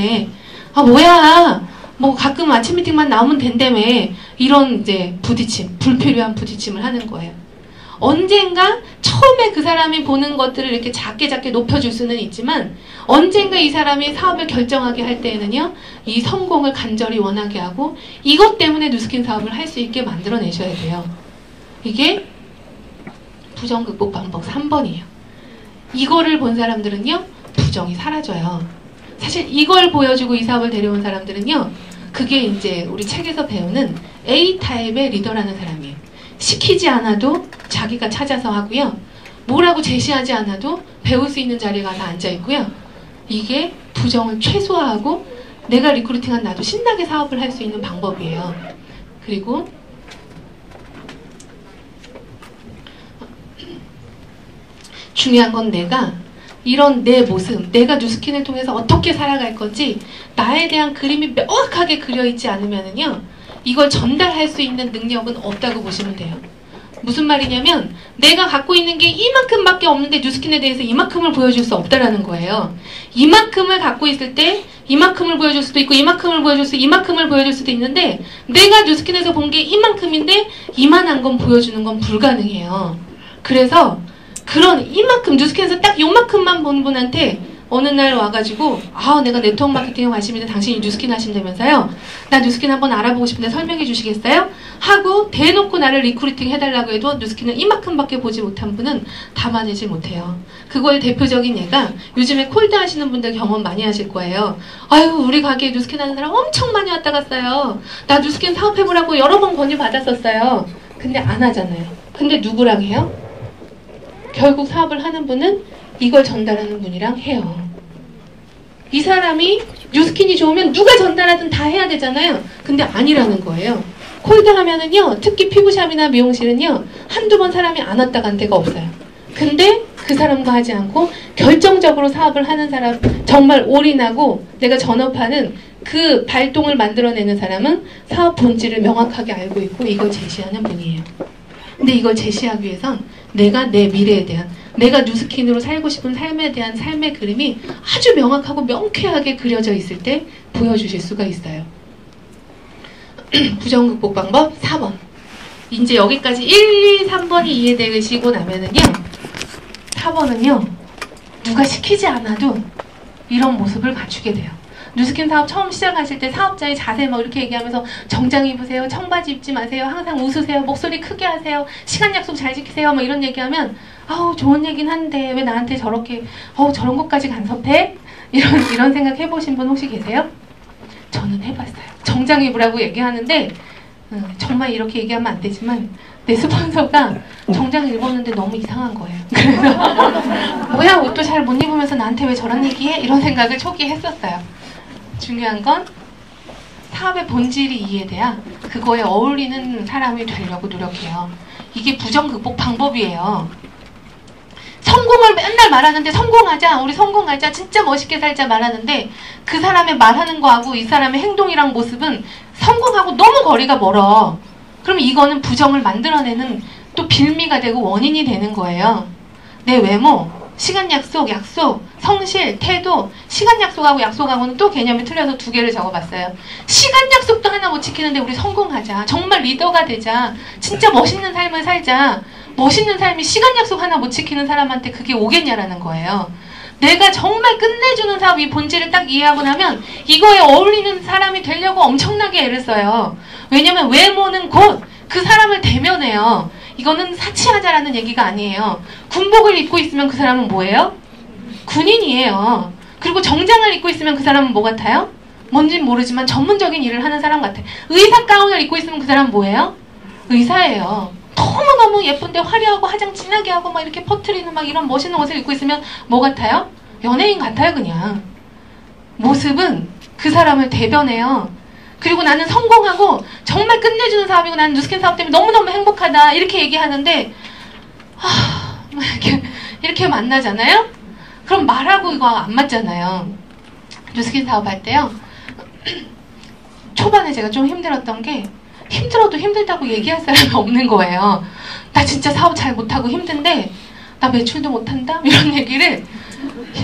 아 뭐야 뭐 가끔 아침 미팅만 나오면 된다며 이런 이제 부딪힘 불필요한 부딪힘을 하는 거예요. 언젠가 처음에 그 사람이 보는 것들을 이렇게 작게 높여줄 수는 있지만 언젠가 이 사람이 사업을 결정하게 할 때에는요 이 성공을 간절히 원하게 하고 이것 때문에 뉴스킨 사업을 할 수 있게 만들어내셔야 돼요. 이게 부정 극복 방법 3번이에요. 이거를 본 사람들은요 부정이 사라져요. 사실 이걸 보여주고 이 사업을 데려온 사람들은요 그게 이제 우리 책에서 배우는 A타입의 리더라는 사람이에요. 시키지 않아도 자기가 찾아서 하고요. 뭐라고 제시하지 않아도 배울 수 있는 자리에 가서 앉아있고요. 이게 부정을 최소화하고 내가 리크루팅한 나도 신나게 사업을 할 수 있는 방법이에요. 그리고 중요한 건 내가 이런 내 모습, 내가 뉴스킨을 통해서 어떻게 살아갈 건지 나에 대한 그림이 명확하게 그려있지 않으면은요 이걸 전달할 수 있는 능력은 없다고 보시면 돼요. 무슨 말이냐면 내가 갖고 있는 게 이만큼밖에 없는데 뉴스킨에 대해서 이만큼을 보여줄 수 없다라는 거예요. 이만큼을 갖고 있을 때 이만큼을 보여줄 수도 있고 이만큼을 보여줄 수도 있는데 내가 뉴스킨에서 본 게 이만큼인데 이만한 건 보여주는 건 불가능해요. 그래서 그런 이만큼 뉴스킨에서 딱 요만큼만 본 분한테 어느 날 와가지고 아 내가 네트워크 마케팅에 관심인데 당신이 뉴스킨 하신다면서요? 나 뉴스킨 한번 알아보고 싶은데 설명해 주시겠어요? 하고 대놓고 나를 리크루팅 해달라고 해도 뉴스킨을 이만큼밖에 보지 못한 분은 담아내지 못해요. 그거의 대표적인 예가 요즘에 콜드 하시는 분들 경험 많이 하실 거예요. 아유 우리 가게에 뉴스킨 하는 사람 엄청 많이 왔다 갔어요. 나 뉴스킨 사업해보라고 여러 번 권유 받았었어요. 근데 안 하잖아요. 근데 누구랑 해요? 결국 사업을 하는 분은 이걸 전달하는 분이랑 해요. 이 사람이 뉴스킨이 좋으면 누가 전달하든 다 해야 되잖아요. 근데 아니라는 거예요. 콜드 하면은요, 특히 피부샵이나 미용실은요, 한두 번 사람이 안 왔다 간 데가 없어요. 근데 그 사람과 하지 않고 결정적으로 사업을 하는 사람, 정말 올인하고 내가 전업하는 그 발동을 만들어내는 사람은 사업 본질을 명확하게 알고 있고 이걸 제시하는 분이에요. 근데 이걸 제시하기 위해선 내가 내 미래에 대한, 내가 뉴스킨으로 살고 싶은 삶에 대한 삶의 그림이 아주 명확하고 명쾌하게 그려져 있을 때 보여주실 수가 있어요. 부정 극복 방법 4번. 이제 여기까지 1, 2, 3번이 이해되시고 나면은요, 4번은요, 누가 시키지 않아도 이런 모습을 갖추게 돼요. 뉴스킨 사업 처음 시작하실 때 사업자의 자세 막 이렇게 얘기하면서 정장 입으세요, 청바지 입지 마세요, 항상 웃으세요, 목소리 크게 하세요, 시간 약속 잘 지키세요, 막 이런 얘기하면 아우 좋은 얘긴 한데 왜 나한테 저렇게 저런 것까지 간섭해? 이런 생각 해보신 분 혹시 계세요? 저는 해봤어요. 정장 입으라고 얘기하는데 정말 이렇게 얘기하면 안 되지만 내 스폰서가 정장을 입었는데 너무 이상한 거예요. 그래서 뭐야, 옷도 잘 못 입으면서 나한테 왜 저런 얘기해? 이런 생각을 초기에 했었어요. 중요한 건 사업의 본질이 이해돼야 그거에 어울리는 사람이 되려고 노력해요. 이게 부정 극복 방법이에요. 성공을 맨날 말하는데 성공하자, 우리 성공하자, 진짜 멋있게 살자 말하는데 그 사람의 말하는 거하고 이 사람의 행동이랑 모습은 성공하고 너무 거리가 멀어. 그럼 이거는 부정을 만들어내는 또 빌미가 되고 원인이 되는 거예요. 내 외모, 시간 약속, 성실, 태도, 시간 약속하고 약속하고는 또 개념이 틀려서 두 개를 적어봤어요. 시간 약속도 하나 못 지키는데 우리 성공하자. 정말 리더가 되자. 진짜 멋있는 삶을 살자. 멋있는 삶이 시간 약속 하나 못 지키는 사람한테 그게 오겠냐라는 거예요. 내가 정말 끝내주는 사업, 이 본질을 딱 이해하고 나면 이거에 어울리는 사람이 되려고 엄청나게 애를 써요. 왜냐면 외모는 곧 그 사람을 대면해요. 이거는 사치하자라는 얘기가 아니에요. 군복을 입고 있으면 그 사람은 뭐예요? 군인이에요. 그리고 정장을 입고 있으면 그 사람은 뭐 같아요? 뭔진 모르지만 전문적인 일을 하는 사람 같아요. 의사 가운을 입고 있으면 그 사람은 뭐예요? 의사예요. 너무너무 예쁜데 화려하고 화장 진하게 하고 막 이렇게 퍼트리는 막 이런 멋있는 옷을 입고 있으면 뭐 같아요? 연예인 같아요, 그냥. 모습은 그 사람을 대변해요. 그리고 나는 성공하고 정말 끝내주는 사업이고 나는 뉴스킨 사업 때문에 너무너무 행복하다 이렇게 얘기하는데 이렇게 만나잖아요? 그럼 말하고 이거 안 맞잖아요. 뉴스킨 사업 할 때요, 초반에 제가 좀 힘들었던 게 힘들어도 힘들다고 얘기할 사람이 없는 거예요. 나 진짜 사업 잘 못하고 힘든데 나 매출도 못한다? 이런 얘기를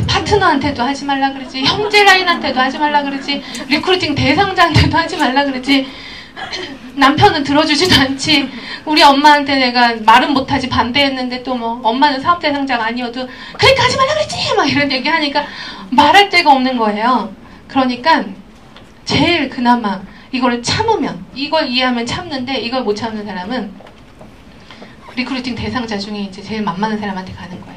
파트너한테도 하지 말라 그러지, 형제 라인한테도 하지 말라 그러지, 리크루팅 대상자한테도 하지 말라 그러지, 남편은 들어주지도 않지, 우리 엄마한테 내가 말은 못하지 반대했는데 또 뭐 엄마는 사업 대상자가 아니어도 그러니까 하지 말라 그러지 막 이런 얘기 하니까 말할 데가 없는 거예요. 그러니까 제일 그나마 이걸 참으면, 이걸 이해하면 참는데 이걸 못 참는 사람은 리크루팅 대상자 중에 이제 제일 만만한 사람한테 가는 거예요.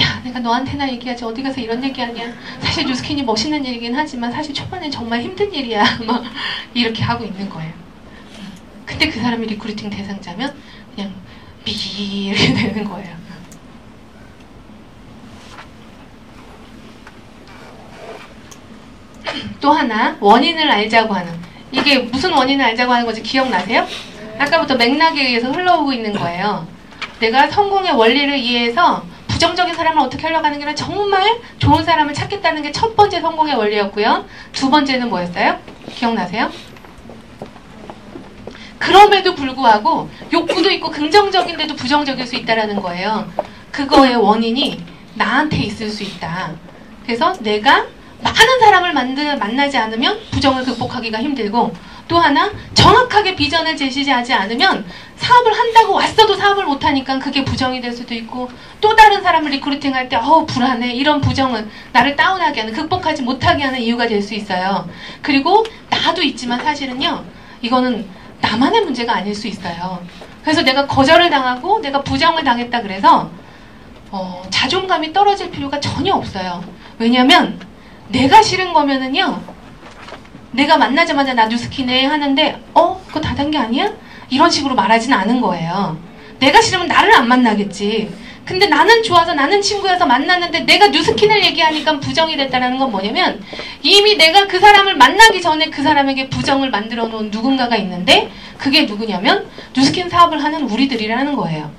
야, 내가 너한테나 얘기하지 어디 가서 이런 얘기하냐. 사실 뉴스킨이 멋있는 일이긴 하지만 사실 초반엔 정말 힘든 일이야. 막 이렇게 하고 있는 거예요. 근데 그 사람이 리크루팅 대상자면 그냥 삐 이렇게 되는 거예요. 또 하나, 원인을 알자고 하는. 이게 무슨 원인을 알자고 하는 건지 기억나세요? 아까부터 맥락에 의해서 흘러오고 있는 거예요. 내가 성공의 원리를 이해해서 부정적인 사람을 어떻게 하려고 하는 게 아니라 정말 좋은 사람을 찾겠다는 게 첫 번째 성공의 원리였고요. 두 번째는 뭐였어요? 기억나세요? 그럼에도 불구하고 욕구도 있고 긍정적인데도 부정적일 수 있다는 거예요. 그거의 원인이 나한테 있을 수 있다. 그래서 내가 많은 사람을 만나지 않으면 부정을 극복하기가 힘들고, 또 하나 정확하게 비전을 제시하지 않으면 사업을 한다고 왔어도 사업을 못하니까 그게 부정이 될 수도 있고, 또 다른 사람을 리크루팅할 때 불안해, 이런 부정은 나를 다운하게 하는, 극복하지 못하게 하는 이유가 될 수 있어요. 그리고 나도 있지만 사실은요, 이거는 나만의 문제가 아닐 수 있어요. 그래서 내가 거절을 당하고 내가 부정을 당했다 그래서 자존감이 떨어질 필요가 전혀 없어요. 왜냐면 내가 싫은 거면은요, 내가 만나자마자 나 뉴스킨에 하는데 그거 다단계 아니야? 이런 식으로 말하지는 않은 거예요. 내가 싫으면 나를 안 만나겠지. 근데 나는 좋아서 나는 친구여서 만났는데 내가 뉴스킨을 얘기하니까 부정이 됐다는 건 뭐냐면, 이미 내가 그 사람을 만나기 전에 그 사람에게 부정을 만들어 놓은 누군가가 있는데, 그게 누구냐면 뉴스킨 사업을 하는 우리들이라는 거예요.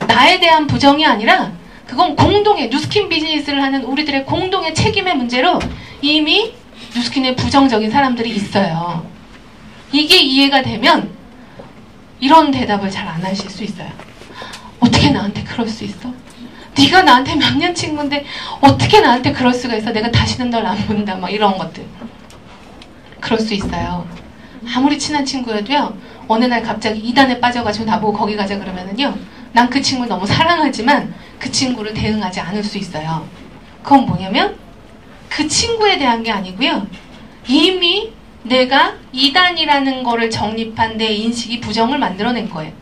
나에 대한 부정이 아니라 그건 공동의 뉴스킨 비즈니스를 하는 우리들의 공동의 책임의 문제로 이미 뉴스킨에 부정적인 사람들이 있어요. 이게 이해가 되면 이런 대답을 잘 안 하실 수 있어요. 어떻게 나한테 그럴 수 있어? 네가 나한테 몇 년 친구인데 어떻게 나한테 그럴 수가 있어? 내가 다시는 널 안 본다. 막 이런 것들. 그럴 수 있어요. 아무리 친한 친구여도요. 어느 날 갑자기 이단에 빠져가지고 나보고 거기 가자 그러면은요. 난 그 친구를 너무 사랑하지만 그 친구를 대응하지 않을 수 있어요. 그건 뭐냐면 그 친구에 대한 게 아니고요. 이미 내가 이단이라는 거를 정립한 내 인식이 부정을 만들어낸 거예요.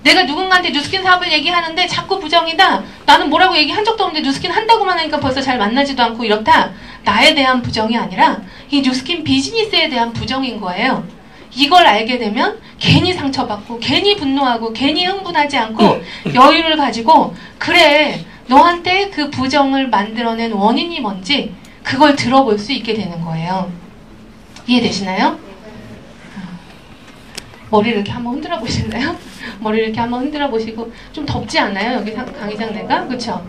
내가 누군가한테 뉴스킨 사업을 얘기하는데 자꾸 부정이다. 나는 뭐라고 얘기한 적도 없는데 뉴스킨 한다고만 하니까 벌써 잘 만나지도 않고 이렇다. 나에 대한 부정이 아니라 이 뉴스킨 비즈니스에 대한 부정인 거예요. 이걸 알게 되면 괜히 상처받고 괜히 분노하고 괜히 흥분하지 않고 여유를 가지고 그래 너한테 그 부정을 만들어낸 원인이 뭔지 그걸 들어볼 수 있게 되는 거예요. 이해되시나요? 머리를 이렇게 한번 흔들어 보실래요? 머리를 이렇게 한번 흔들어 보시고 좀 덥지 않나요? 여기 강의장내가? 그쵸?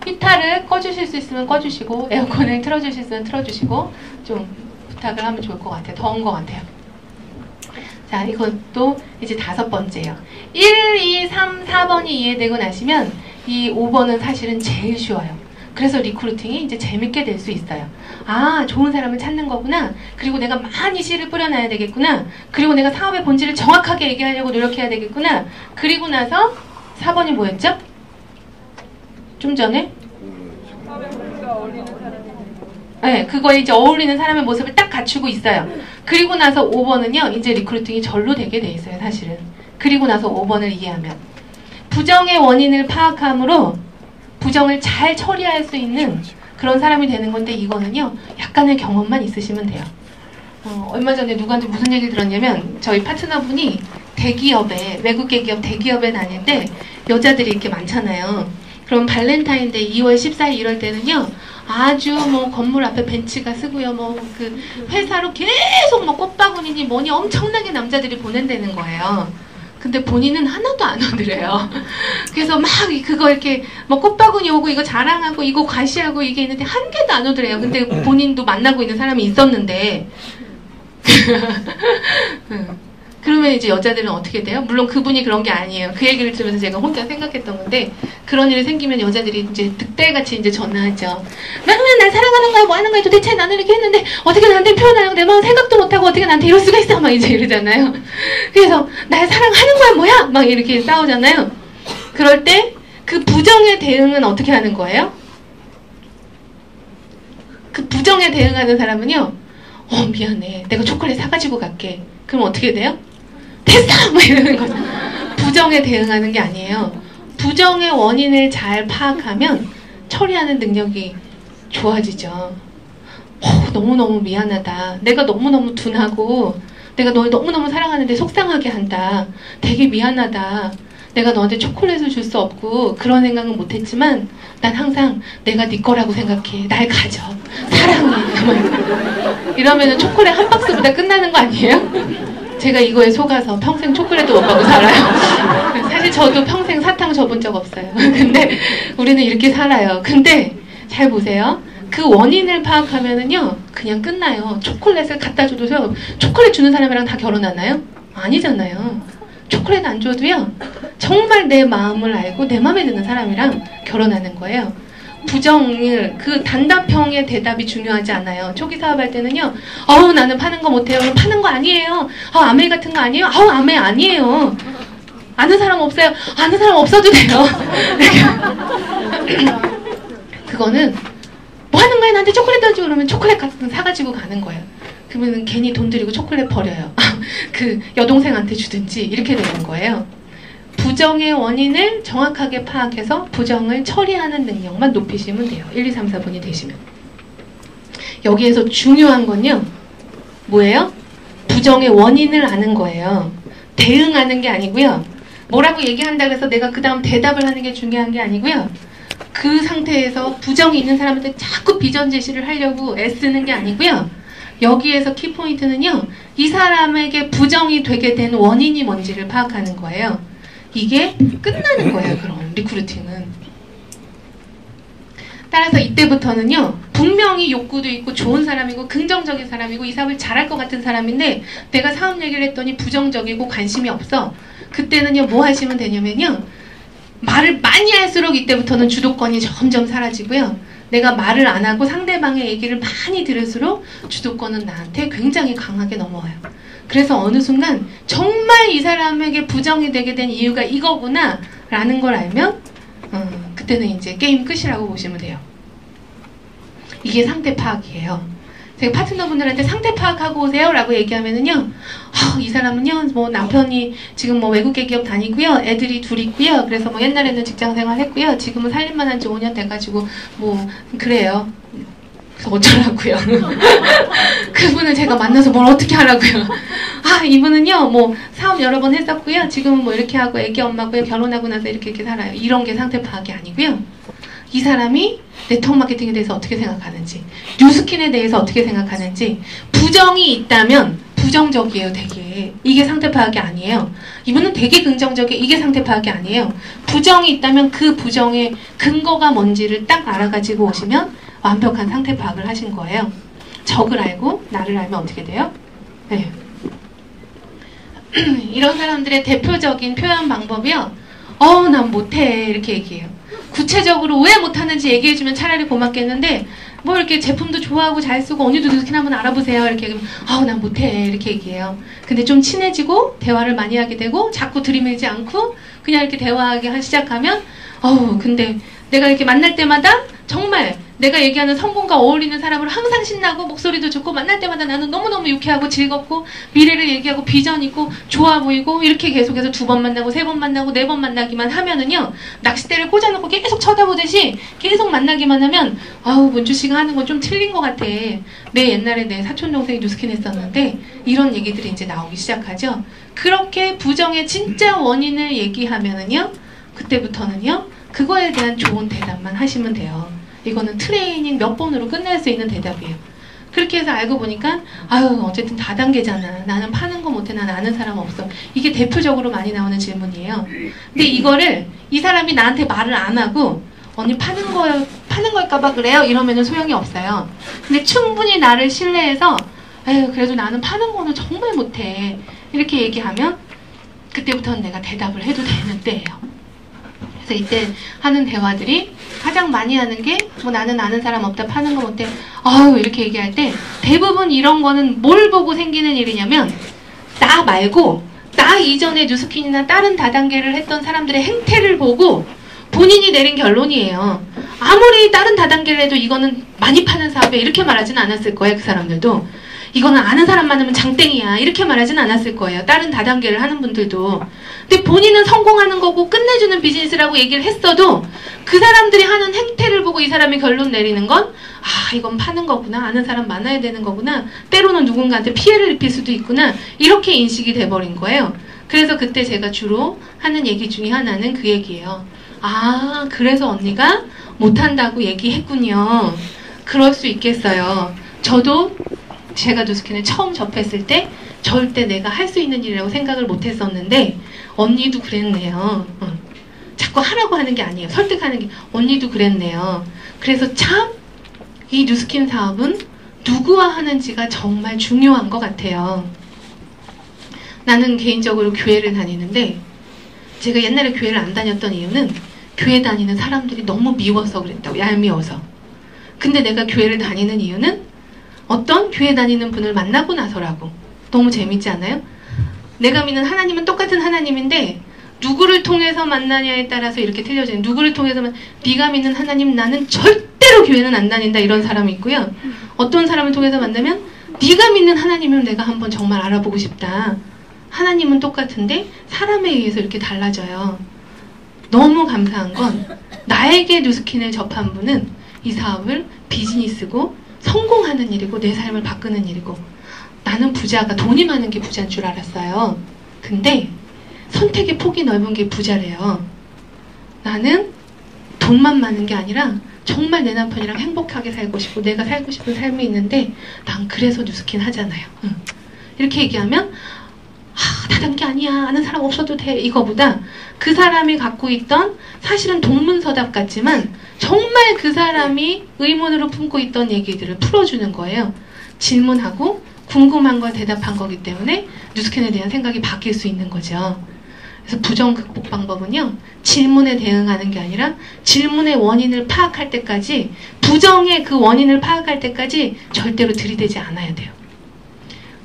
히터를 꺼주실 수 있으면 꺼주시고 에어컨을 틀어주실 수 있으면 틀어주시고 좀 부탁을 하면 좋을 것 같아요. 더운 것 같아요. 자, 이것도 이제 5번째예요. 1, 2, 3, 4번이 이해되고 나시면 이 5번은 사실은 제일 쉬워요. 그래서 리크루팅이 이제 재밌게 될 수 있어요. 아, 좋은 사람을 찾는 거구나. 그리고 내가 많이 씨를 뿌려놔야 되겠구나. 그리고 내가 사업의 본질을 정확하게 얘기하려고 노력해야 되겠구나. 그리고 나서 4번이 뭐였죠? 좀 전에? 네, 그거에 이제 어울리는 사람의 모습을 딱 갖추고 있어요. 그리고 나서 5번은요, 이제 리크루팅이 절로 되게 돼 있어요, 사실은. 그리고 나서 5번을 이해하면. 부정의 원인을 파악함으로 부정을 잘 처리할 수 있는 그런 사람이 되는 건데 이거는요 약간의 경험만 있으시면 돼요. 얼마 전에 누구한테 무슨 얘기를 들었냐면 저희 파트너분이 대기업에 외국계 기업 대기업에 다닐 때 여자들이 이렇게 많잖아요. 그럼 발렌타인데이 2월 14일 이럴 때는요 아주 뭐 건물 앞에 벤치가 쓰고요 뭐 그 회사로 계속 뭐 꽃바구니니 뭐니 엄청나게 남자들이 보낸다는 거예요. 근데 본인은 하나도 안 오더래요. 그래서 막 그거 이렇게 뭐 꽃바구니 오고 이거 자랑하고 이거 과시하고 이게 있는데 한 개도 안 오더래요. 근데 본인도 만나고 있는 사람이 있었는데 그러면 이제 여자들은 어떻게 돼요? 물론 그분이 그런 게 아니에요. 그 얘기를 들으면서 제가 혼자 생각했던 건데 그런 일이 생기면 여자들이 이제 득달같이 이제 전화하죠. 나는 날 사랑하는 거야 뭐 하는 거야 도대체 나는 이렇게 했는데 어떻게 나한테 표현하려고 내 마음 생각도 못하고 어떻게 나한테 이럴 수가 있어 막 이제 이러잖아요. 그래서 날 사랑하는 거야 뭐야 막 이렇게 싸우잖아요. 그럴 때 그 부정에 대응은 어떻게 하는 거예요? 그 부정에 대응하는 사람은요 미안해 내가 초콜릿 사가지고 갈게. 그럼 어떻게 돼요? 됐어! 막 이러는 거죠. 부정에 대응하는 게 아니에요. 부정의 원인을 잘 파악하면 처리하는 능력이 좋아지죠. 너무너무 미안하다. 내가 너무너무 둔하고 내가 널 너무너무 사랑하는데 속상하게 한다. 되게 미안하다. 내가 너한테 초콜릿을 줄 수 없고 그런 생각은 못했지만 난 항상 내가 네 거라고 생각해. 날 가져. 사랑해. 이러면 초콜릿 한 박스보다 끝나는 거 아니에요? 제가 이거에 속아서 평생 초콜릿도 못 먹고 살아요. 사실 저도 평생 사탕 줘본 적 없어요. 근데 우리는 이렇게 살아요. 근데 잘 보세요. 그 원인을 파악하면은요 그냥 끝나요. 초콜릿을 갖다 줘도요 초콜릿 주는 사람이랑 다 결혼하나요? 아니잖아요. 초콜릿 안 줘도요 정말 내 마음을 알고 내 마음에 드는 사람이랑 결혼하는 거예요. 부정을 그 단답형의 대답이 중요하지 않아요. 초기 사업할 때는요 나는 파는 거 못해요. 파는 거 아니에요. 아메 같은 거 아니에요. 아메 아니에요. 아는 사람 없어요. 아는 사람 없어도 돼요. 그거는 뭐 하는 거야 나한테 초콜릿 던지고 그러면 초콜릿 같은 거 사가지고 가는 거예요. 그러면 괜히 돈 들이고 초콜릿 버려요. 그 여동생한테 주든지 이렇게 되는 거예요. 부정의 원인을 정확하게 파악해서 부정을 처리하는 능력만 높이시면 돼요. 1, 2, 3, 4번이 되시면. 여기에서 중요한 건요. 뭐예요? 부정의 원인을 아는 거예요. 대응하는 게 아니고요. 뭐라고 얘기한다 그래서 내가 그 다음 대답을 하는 게 중요한 게 아니고요. 그 상태에서 부정이 있는 사람한테 자꾸 비전 제시를 하려고 애쓰는 게 아니고요. 여기에서 키포인트는요. 이 사람에게 부정이 되게 된 원인이 뭔지를 파악하는 거예요. 이게 끝나는 거예요. 그럼 리크루팅은. 따라서 이때부터는요, 분명히 욕구도 있고 좋은 사람이고 긍정적인 사람이고 이 사업을 잘할 것 같은 사람인데 내가 사업 얘기를 했더니 부정적이고 관심이 없어. 그때는요, 뭐 하시면 되냐면요, 말을 많이 할수록 이때부터는 주도권이 점점 사라지고요, 내가 말을 안 하고 상대방의 얘기를 많이 들을수록 주도권은 나한테 굉장히 강하게 넘어와요. 그래서 어느 순간 정말 이 사람에게 부정이 되게 된 이유가 이거구나 라는 걸 알면 그때는 이제 게임 끝이라고 보시면 돼요. 이게 상태 파악이에요. 제가 파트너분들한테 상태 파악하고 오세요 라고 얘기하면은요, 이 사람은요, 뭐 남편이 지금 뭐 외국계 기업 다니고요, 애들이 둘 있고요, 그래서 뭐 옛날에는 직장 생활 했고요, 지금은 살림만 한 지 5년 돼가지고 뭐 그래요. 그래서 어쩌라고요. 그분을 제가 만나서 뭘 어떻게 하라고요. 이분은요, 뭐 사업 여러 번 했었고요, 지금은 뭐 이렇게 하고 애기 엄마고요, 결혼하고 나서 이렇게 살아요. 이런 게 상태 파악이 아니고요, 이 사람이 네트워크 마케팅에 대해서 어떻게 생각하는지, 뉴스킨에 대해서 어떻게 생각하는지. 부정이 있다면 부정적이에요, 되게. 이게 상태 파악이 아니에요. 이분은 되게 긍정적이에요. 이게 상태 파악이 아니에요. 부정이 있다면 그 부정의 근거가 뭔지를 딱 알아가지고 오시면 완벽한 상태 파악을 하신 거예요. 적을 알고 나를 알면 어떻게 돼요? 네. 이런 사람들의 대표적인 표현 방법이요, 난 못해 이렇게 얘기해요. 구체적으로 왜 못하는지 얘기해주면 차라리 고맙겠는데, 뭐 이렇게 제품도 좋아하고 잘 쓰고 언니도 뉴스킨 한번 알아보세요 이렇게 얘기하면 난 못해 이렇게 얘기해요. 근데 좀 친해지고 대화를 많이 하게 되고 자꾸 들이밀지 않고 그냥 이렇게 대화하기 시작하면 근데 내가 이렇게 만날 때마다 정말 내가 얘기하는 성공과 어울리는 사람으로 항상 신나고 목소리도 좋고 만날 때마다 나는 너무너무 유쾌하고 즐겁고 미래를 얘기하고 비전 있고 좋아 보이고 이렇게 계속해서 2번 만나고 3번 만나고 4번 만나기만 하면은요, 낚싯대를 꽂아놓고 계속 쳐다보듯이 계속 만나기만 하면 문주 씨가 하는 건 좀 틀린 것 같아. 옛날에 내 사촌 동생이 뉴스킨 했었는데 이런 얘기들이 이제 나오기 시작하죠. 그렇게 부정의 진짜 원인을 얘기하면은요, 그때부터는요, 그거에 대한 좋은 대답만 하시면 돼요. 이거는 트레이닝 몇 번으로 끝낼 수 있는 대답이에요. 그렇게 해서 알고 보니까 어쨌든 다단계잖아. 나는 파는 거 못해. 난 아는 사람 없어. 이게 대표적으로 많이 나오는 질문이에요. 근데 이거를 이 사람이 나한테 말을 안 하고 언니 파는 걸까봐 그래요? 이러면은 소용이 없어요. 근데 충분히 나를 신뢰해서 그래도 나는 파는 거는 정말 못해 이렇게 얘기하면 그때부터는 내가 대답을 해도 되는 때예요. 그래서 이때 하는 대화들이 가장 많이 하는 게 뭐 나는 아는 사람 없다, 파는 거 못해, 이렇게 얘기할 때 대부분 이런 거는 뭘 보고 생기는 일이냐면 나 말고 나 이전에 뉴스킨이나 다른 다단계를 했던 사람들의 행태를 보고 본인이 내린 결론이에요. 아무리 다른 다단계를 해도 이거는 많이 파는 사업에 이렇게 말하지는 않았을 거예요. 그 사람들도 이거는 아는 사람 많으면 장땡이야 이렇게 말하지는 않았을 거예요. 다른 다단계를 하는 분들도. 근데 본인은 성공하는 거고 끝내주는 비즈니스라고 얘기를 했어도 그 사람들이 하는 행태를 보고 이 사람이 결론 내리는 건 이건 파는 거구나, 아는 사람 많아야 되는 거구나, 때로는 누군가한테 피해를 입힐 수도 있구나, 이렇게 인식이 돼버린 거예요. 그래서 그때 제가 주로 하는 얘기 중에 하나는 그 얘기예요. 그래서 언니가 못한다고 얘기했군요. 그럴 수 있겠어요. 저도 제가 뉴스킨을 처음 접했을 때 절대 내가 할 수 있는 일이라고 생각을 못했었는데 언니도 그랬네요. 자꾸 하라고 하는 게 아니에요. 설득하는 게. 언니도 그랬네요. 그래서 참 이 뉴스킨 사업은 누구와 하는지가 정말 중요한 것 같아요. 나는 개인적으로 교회를 다니는데 제가 옛날에 교회를 안 다녔던 이유는 교회 다니는 사람들이 너무 미워서 그랬다고, 얄미워서. 근데 내가 교회를 다니는 이유는 어떤 교회 다니는 분을 만나고 나서라고. 너무 재밌지 않아요? 내가 믿는 하나님은 똑같은 하나님인데 누구를 통해서 만나냐에 따라서 이렇게 틀려져요. 누구를 통해서만, 네가 믿는 하나님, 나는 절대로 교회는 안 다닌다, 이런 사람이 있고요. 어떤 사람을 통해서 만나면 네가 믿는 하나님이면 내가 한번 정말 알아보고 싶다. 하나님은 똑같은데 사람에 의해서 이렇게 달라져요. 너무 감사한 건 나에게 뉴스킨을 접한 분은 이 사업을 비즈니스고 성공하는 일이고 내 삶을 바꾸는 일이고, 나는 부자가 돈이 많은 게 부자인 줄 알았어요. 근데 선택의 폭이 넓은 게 부자래요. 나는 돈만 많은 게 아니라 정말 내 남편이랑 행복하게 살고 싶고 내가 살고 싶은 삶이 있는데 난 그래서 뉴스킨 하잖아요. 이렇게 얘기하면 다 단 게 아니야. 아는 사람 없어도 돼. 이거보다 그 사람이 갖고 있던 사실은 동문서답 같지만 정말 그 사람이 의문으로 품고 있던 얘기들을 풀어주는 거예요. 질문하고 궁금한 걸 대답한 거기 때문에 뉴스캔에 대한 생각이 바뀔 수 있는 거죠. 그래서 부정 극복 방법은요, 질문에 대응하는 게 아니라 질문의 원인을 파악할 때까지, 부정의 그 원인을 파악할 때까지 절대로 들이대지 않아야 돼요.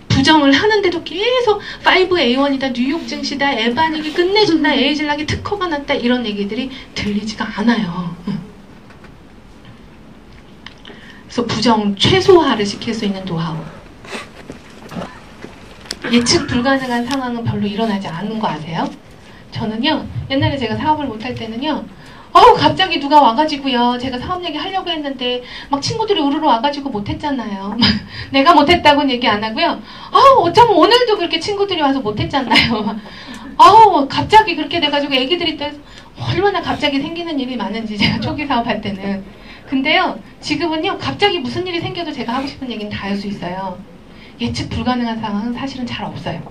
부정을 하는데도 계속 5A1이다, 뉴욕 증시다, 에바닉이 끝내준다, 에이즐락이 특허가 났다, 이런 얘기들이 들리지가 않아요. 그래서 부정 최소화를 시킬 수 있는 노하우. 예측 불가능한 상황은 별로 일어나지 않는 거 아세요? 저는요, 옛날에 제가 사업을 못할 때는요, 갑자기 누가 와가지고요, 제가 사업 얘기 하려고 했는데 막 친구들이 우르르 와가지고 못했잖아요. 내가 못했다고는 얘기 안 하고요. 어쩌면 오늘도 그렇게 친구들이 와서 못했잖아요. 갑자기 그렇게 돼가지고 애기들이 또 얼마나 갑자기 생기는 일이 많은지, 제가 초기 사업할 때는. 근데요, 지금은요, 갑자기 무슨 일이 생겨도 제가 하고 싶은 얘기는 다 할 수 있어요. 예측 불가능한 상황은 사실은 잘 없어요.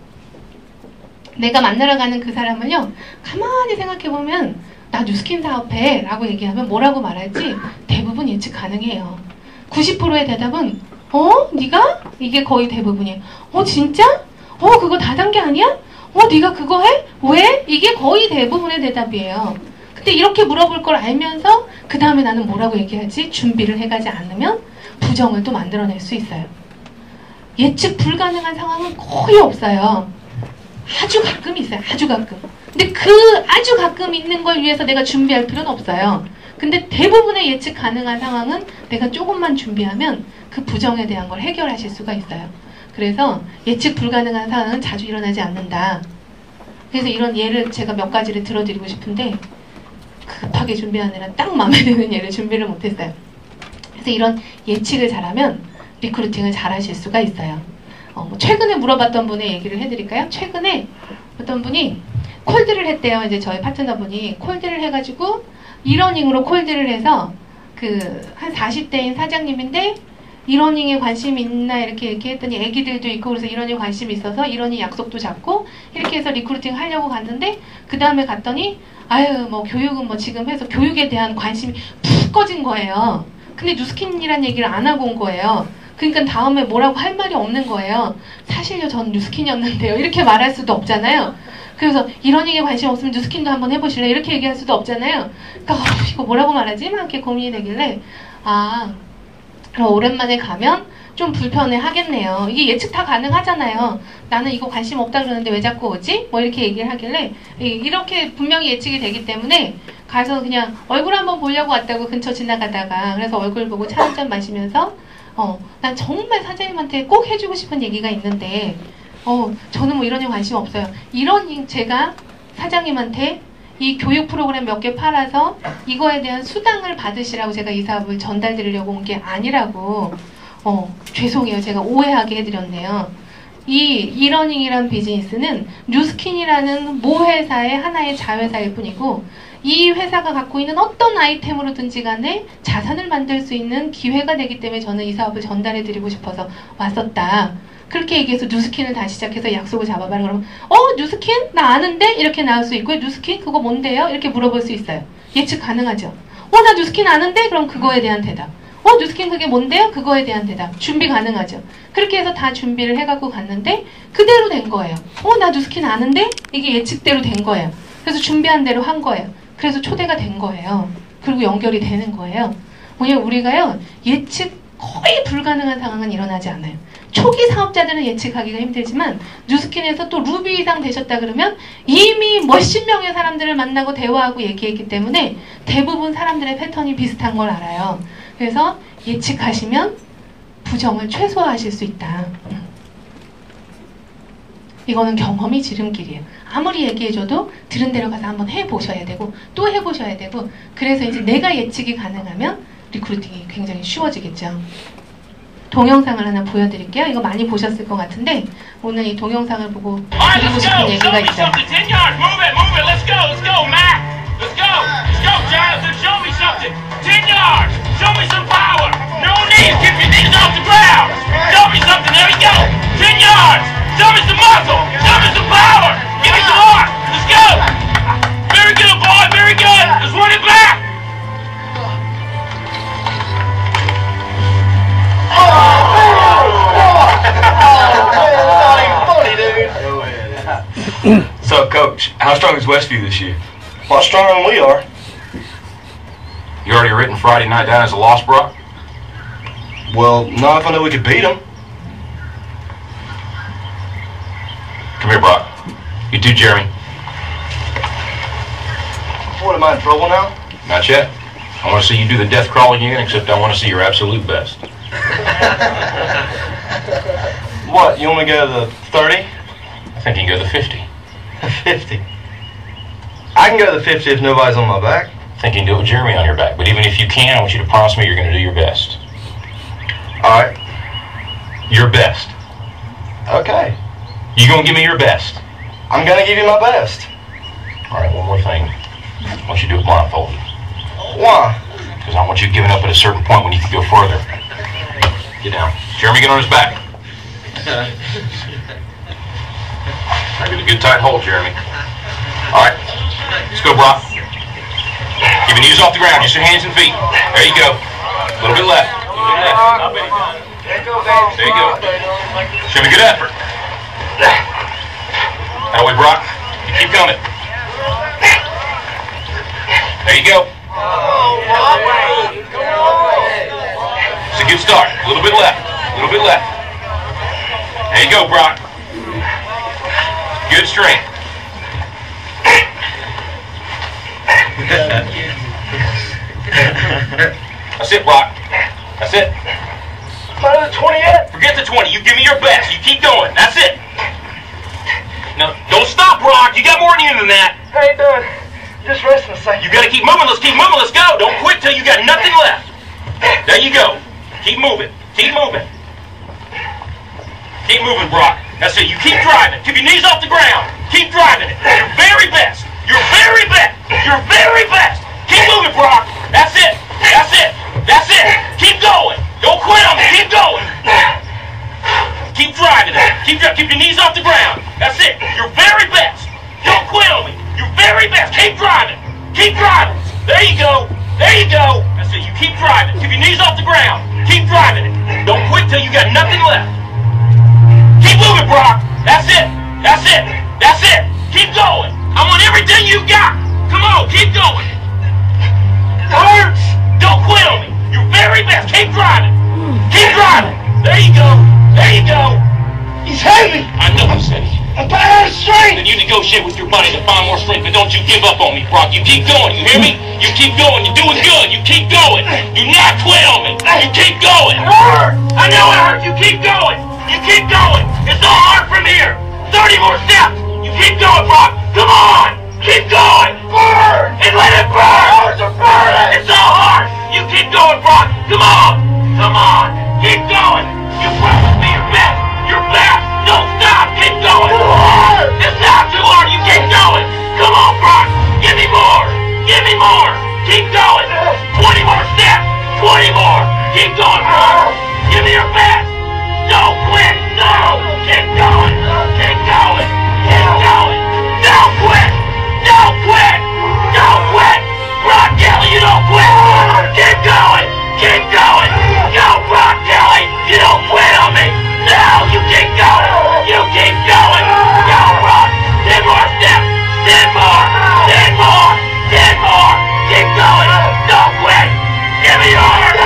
내가 만나러 가는 그 사람은요, 가만히 생각해보면 나 뉴스킨 사업해 라고 얘기하면 뭐라고 말할지 대부분 예측 가능해요. 90%의 대답은 네가? 이게 거의 대부분이에요. 진짜? 그거 다 단 게 아니야? 네가 그거 해? 왜? 이게 거의 대부분의 대답이에요. 근데 이렇게 물어볼 걸 알면서 그 다음에 나는 뭐라고 얘기하지? 준비를 해가지 않으면 부정을 또 만들어낼 수 있어요. 예측 불가능한 상황은 거의 없어요. 아주 가끔 있어요. 아주 가끔. 근데 그 아주 가끔 있는 걸 위해서 내가 준비할 필요는 없어요. 근데 대부분의 예측 가능한 상황은 내가 조금만 준비하면 그 부정에 대한 걸 해결하실 수가 있어요. 그래서 예측 불가능한 상황은 자주 일어나지 않는다. 그래서 이런 예를 제가 몇 가지를 들어드리고 싶은데 급하게 준비하느라 딱 마음에 드는 예를 준비를 못했어요. 그래서 이런 예측을 잘하면 리크루팅을 잘하실 수가 있어요. 최근에 물어봤던 분의 얘기를 해드릴까요? 최근에 어떤 분이 콜드를 했대요. 이제 저희 파트너분이 콜드를 해가지고 이러닝으로 콜드를 해서 한 40대인 사장님인데 이러닝에 관심이 있나 이렇게 했더니 애기들도 있고 그래서 이러닝 관심이 있어서 이러닝 약속도 잡고 이렇게 해서 리크루팅 하려고 갔는데 그 다음에 갔더니 교육은 뭐 지금 해서 교육에 대한 관심이 푹 꺼진 거예요. 근데 뉴스킨이란 얘기를 안 하고 온 거예요. 그러니까 다음에 뭐라고 할 말이 없는 거예요. 사실요, 전 뉴스킨이었는데요. 이렇게 말할 수도 없잖아요. 그래서 이런 얘기에 관심 없으면 뉴스킨도 한번 해보실래? 이렇게 얘기할 수도 없잖아요. 그러니까 이거 뭐라고 말하지? 막 이렇게 고민이 되길래 그럼 오랜만에 가면 좀 불편해 하겠네요. 이게 예측 다 가능하잖아요. 나는 이거 관심 없다 그러는데 왜 자꾸 오지? 뭐 이렇게 얘기를 하길래 이렇게 분명히 예측이 되기 때문에 가서 그냥 얼굴 한번 보려고 왔다고 근처 지나가다가 그래서 얼굴 보고 차 한잔 마시면서 난 정말 사장님한테 꼭 해주고 싶은 얘기가 있는데 저는 뭐 이런 일 관심 없어요. 제가 사장님한테 이 교육 프로그램 몇 개 팔아서 이거에 대한 수당을 받으시라고 제가 이 사업을 전달드리려고 온 게 아니라고 죄송해요. 제가 오해하게 해드렸네요. 이 이러닝이란 비즈니스는 뉴스킨이라는 모 회사의 하나의 자회사일 뿐이고 이 회사가 갖고 있는 어떤 아이템으로든지 간에 자산을 만들 수 있는 기회가 되기 때문에 저는 이 사업을 전달해드리고 싶어서 왔었다. 그렇게 얘기해서 뉴스킨을 다시 시작해서 약속을 잡아봐라 그러면 뉴스킨? 나 아는데? 이렇게 나올 수 있고요. 뉴스킨? 그거 뭔데요? 이렇게 물어볼 수 있어요. 예측 가능하죠. 나 뉴스킨 아는데? 그럼 그거에 대한 대답. 뉴스킨 그게 뭔데요? 그거에 대한 대답. 준비 가능하죠. 그렇게 해서 다 준비를 해갖고 갔는데 그대로 된 거예요. 나 뉴스킨 아는데? 이게 예측대로 된 거예요. 그래서 준비한 대로 한 거예요. 그래서 초대가 된 거예요. 그리고 연결이 되는 거예요. 뭐냐면 우리가요, 예측 거의 불가능한 상황은 일어나지 않아요. 초기 사업자들은 예측하기가 힘들지만 뉴스킨에서 또 루비 이상 되셨다 그러면 이미 몇십 명의 사람들을 만나고 대화하고 얘기했기 때문에 대부분 사람들의 패턴이 비슷한 걸 알아요. 그래서 예측하시면 부정을 최소화하실 수 있다. 이거는 경험이 지름길이에요. 아무리 얘기해줘도 들은 대로 가서 한번 해보셔야 되고 또 해보셔야 되고 그래서 이제 내가 예측이 가능하면 리크루팅이 굉장히 쉬워지겠죠. 동영상을 하나 보여드릴게요. 이거 많이 보셨을 것 같은데 오늘 이 동영상을 보고 드리고 싶은 얘기가 있어요. Show me some power! strong is Westview this year? A lot stronger than we are. You already written Friday night down as a loss, Brock? Well, not if I knew we could beat them. Come here, Brock. You too, Jeremy. What, am I in trouble now? Not yet. I want to see you do the death crawl again, except I want to see your absolute best. What, you want me to go to the 30? I think you can go to the 50. 50. I can go to the 50 if nobody's on my back. I think you can do it with Jeremy on your back. But even if you can, I want you to promise me you're going to do your best. All right. Your best. Okay. You going to give me your best? I'm going to give you my best. All right, one more thing. I want you to do it blindfolded. Why? Because I want you giving up at a certain point when you can go further. Get down. Jeremy, get on his back. Now get a good tight hold, Jeremy. All right. Let's go, Brock. Keep your knees off the ground. Just your hands and feet. There you go. A little bit left. There you go. Show me good effort. That way, Brock. You keep coming. There you go. It's a good start. A little bit left. A little bit left. There you go, Brock. Good strength. That's it, Brock. That's it. Not at the 20 yet? Forget the 20. You give me your best. You keep going. That's it. No, don't stop, Brock. You got more in you than that. I ain't done. Just resting a second. You gotta keep moving. Let's keep moving. Let's go. Don't quit till you got nothing left. There you go. Keep moving. Keep moving. Keep moving, Brock. That's it. You keep driving. Keep your knees off the ground. Keep driving it. Your very best. Your very best. Your very best. Keep moving, Brock. That's it. That's it. That's it. Keep going. Don't quit on me. Keep going. Keep driving it. Keep your knees off the ground. That's it. Your very best. Don't quit on me. Your very best. Keep driving. Keep driving. There you go. There you go. That's it. You keep driving. Keep your knees off the ground. Keep driving it. Don't quit till you got nothing left. Keep moving, Brock. That's it. That's it. That's it. Keep going. I want everything you got. Come on. Keep going. It hurts. Don't quit on me. Your very best. Keep driving. Keep driving. There you go. There you go. He's heavy. I know he's heavy. I'm out of strength. Then you negotiate with your buddy to find more strength, but don't you give up on me, Brock. You keep going, you hear me? You keep going, you're doing good, you keep going. Do not quit on me. You keep going. It hurts. I know it hurts, you keep going. You keep going. It's all hard from here. 30 more steps. You keep going, Brock. Come on. Keep going. Burn. And let it burn. It's all hard. You keep going, Brock. Come on. Come on. Keep going. You promised me your best. Your best. Don't stop. Keep going. It's not too hard. You keep going. Come on, Brock. Give me more. Give me more. Keep going. 20 more steps. 20 more. Keep going, Brock. Give me your best. Don't quit. No. Keep going. Keep going. Keep going. Don't quit. Don't quit. Don't quit. Brock Kelly, you don't quit. Keep going. Keep going. Go, Brock Kelly. You don't quit on me. No, you keep going. You keep going. Go, Brock. 10 more steps. 10 more. 10 more. 10 more. Keep going. Don't quit. Give me yours.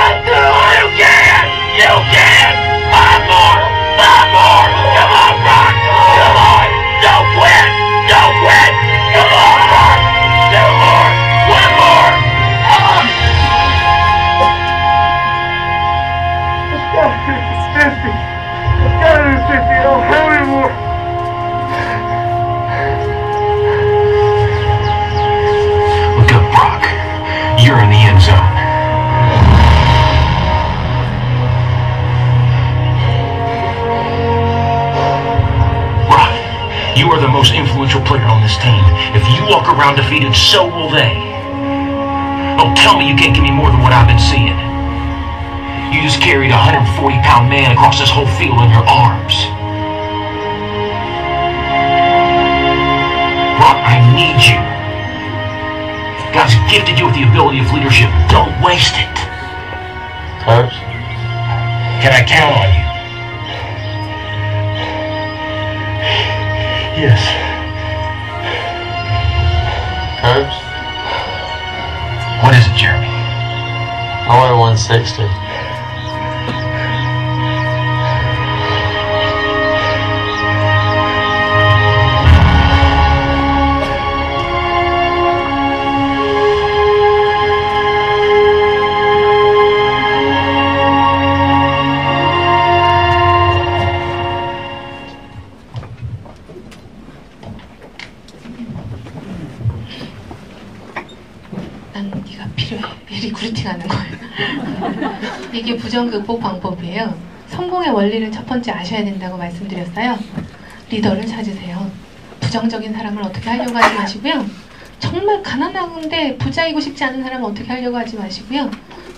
You can. You can. 5 more. 5 more. Come on, Brock. Come on. Don't quit. Don't quit. Come on, Brock. 2 more. 1 more. It's 50. It's gotta be 50. I don't have any more. Look up, Brock. You're in the end zone. Brock, you are the most influential player on this team. If you walk around defeated, so will they. Oh, tell me you can't give me more than what I've been seeing. You just carried a 140-pound man across this whole field in your arms. Brock, I need you. God's gifted you with the ability of leadership. Don't waste it. Coach, can I count on you? Yes. Curbs? What is it, Jeremy? I wear 160. 난 네가 필요해. 리크루팅하는 거예요. 이게 부정 극복 방법이에요. 성공의 원리를 첫 번째 아셔야 된다고 말씀드렸어요. 리더를 찾으세요. 부정적인 사람을 어떻게 하려고 하지 마시고요. 정말 가난한데 부자이고 싶지 않은 사람을 어떻게 하려고 하지 마시고요.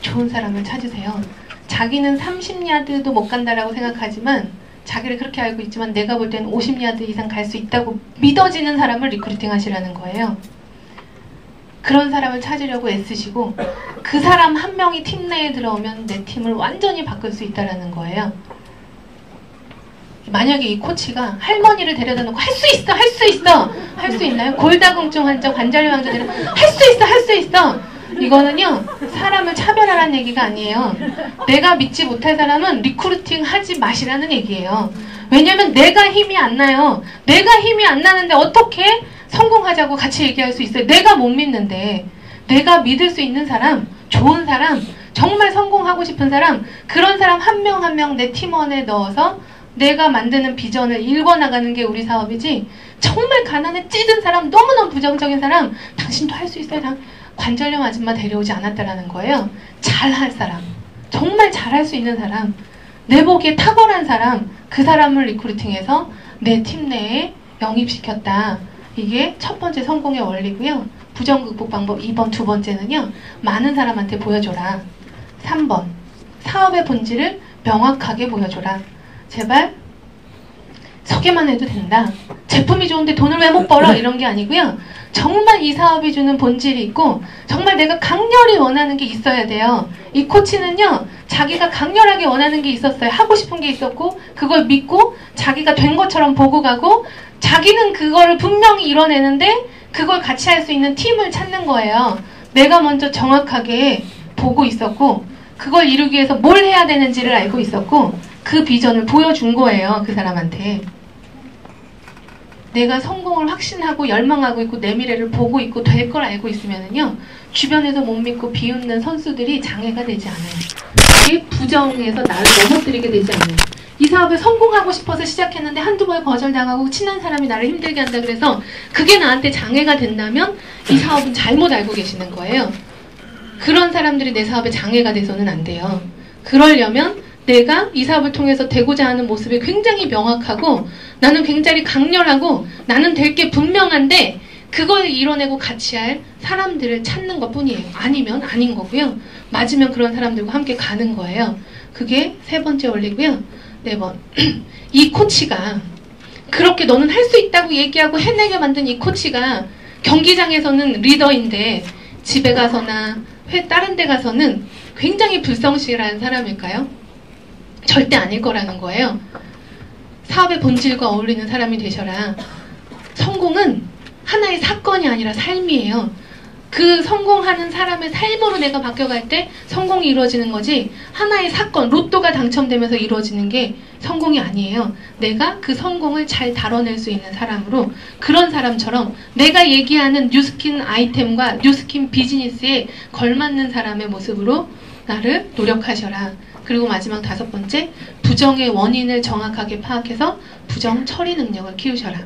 좋은 사람을 찾으세요. 자기는 30야드도 못 간다라고 생각하지만 자기를 그렇게 알고 있지만 내가 볼 땐 50야드 이상 갈 수 있다고 믿어지는 사람을 리크루팅 하시라는 거예요. 그런 사람을 찾으려고 애쓰시고 그 사람 한 명이 팀 내에 들어오면 내 팀을 완전히 바꿀 수 있다는 거예요. 만약에 이 코치가 할머니를 데려다 놓고 할 수 있어! 할 수 있어! 할 수 있나요? 골다공증 환자, 관절염 환자들은 할 수 있어! 할 수 있어! 이거는요 사람을 차별하라는 얘기가 아니에요. 내가 믿지 못할 사람은 리크루팅 하지 마시라는 얘기예요. 왜냐면 내가 힘이 안 나요. 내가 힘이 안 나는데 어떻게 성공하자고 같이 얘기할 수 있어요? 내가 못 믿는데. 내가 믿을 수 있는 사람, 좋은 사람, 정말 성공하고 싶은 사람, 그런 사람 한 명 한 명 내 팀원에 넣어서 내가 만드는 비전을 읽어나가는 게 우리 사업이지. 정말 가난에 찌든 사람, 너무너무 부정적인 사람, 당신도 할 수 있어요. 관절염 아줌마 데려오지 않았다라는 거예요. 잘할 사람, 정말 잘할 수 있는 사람, 내 보기에 탁월한 사람, 그 사람을 리크루팅해서 내 팀 내에 영입시켰다. 이게 첫 번째 성공의 원리고요. 부정 극복 방법 2번, 두 번째는요. 많은 사람한테 보여줘라. 3번, 사업의 본질을 명확하게 보여줘라. 제발 소개만 해도 된다. 제품이 좋은데 돈을 왜 못 벌어? 이런 게 아니고요. 정말 이 사업이 주는 본질이 있고 정말 내가 강렬히 원하는 게 있어야 돼요. 이 코치는요. 자기가 강렬하게 원하는 게 있었어요. 하고 싶은 게 있었고 그걸 믿고 자기가 된 것처럼 보고 가고 자기는 그거를 분명히 이뤄내는데 그걸 같이 할 수 있는 팀을 찾는 거예요. 내가 먼저 정확하게 보고 있었고 그걸 이루기 위해서 뭘 해야 되는지를 알고 있었고 그 비전을 보여준 거예요. 그 사람한테. 내가 성공을 확신하고 열망하고 있고 내 미래를 보고 있고 될 걸 알고 있으면은요. 주변에서 못 믿고 비웃는 선수들이 장애가 되지 않아요. 이게 부정에서 나를 넘어뜨리게 되지 않아요. 이 사업을 성공하고 싶어서 시작했는데 한두 번 거절당하고 친한 사람이 나를 힘들게 한다 그래서 그게 나한테 장애가 된다면 이 사업은 잘못 알고 계시는 거예요. 그런 사람들이 내 사업에 장애가 돼서는 안 돼요. 그러려면 내가 이 사업을 통해서 되고자 하는 모습이 굉장히 명확하고 나는 굉장히 강렬하고 나는 될 게 분명한데 그걸 이뤄내고 같이 할 사람들을 찾는 것 뿐이에요. 아니면 아닌 거고요. 맞으면 그런 사람들과 함께 가는 거예요. 그게 세 번째 원리고요. 4번. 이 코치가 그렇게 너는 할 수 있다고 얘기하고 해내게 만든 이 코치가 경기장에서는 리더인데 집에 가서나 다른 데 가서는 굉장히 불성실한 사람일까요? 절대 아닐 거라는 거예요. 사업의 본질과 어울리는 사람이 되셔라. 성공은 하나의 사건이 아니라 삶이에요. 그 성공하는 사람의 삶으로 내가 바뀌어갈 때 성공이 이루어지는 거지 하나의 사건, 로또가 당첨되면서 이루어지는 게 성공이 아니에요. 내가 그 성공을 잘 다뤄낼 수 있는 사람으로 그런 사람처럼 내가 얘기하는 뉴스킨 아이템과 뉴스킨 비즈니스에 걸맞는 사람의 모습으로 나를 노력하셔라. 그리고 마지막 5번째, 부정의 원인을 정확하게 파악해서 부정 처리 능력을 키우셔라.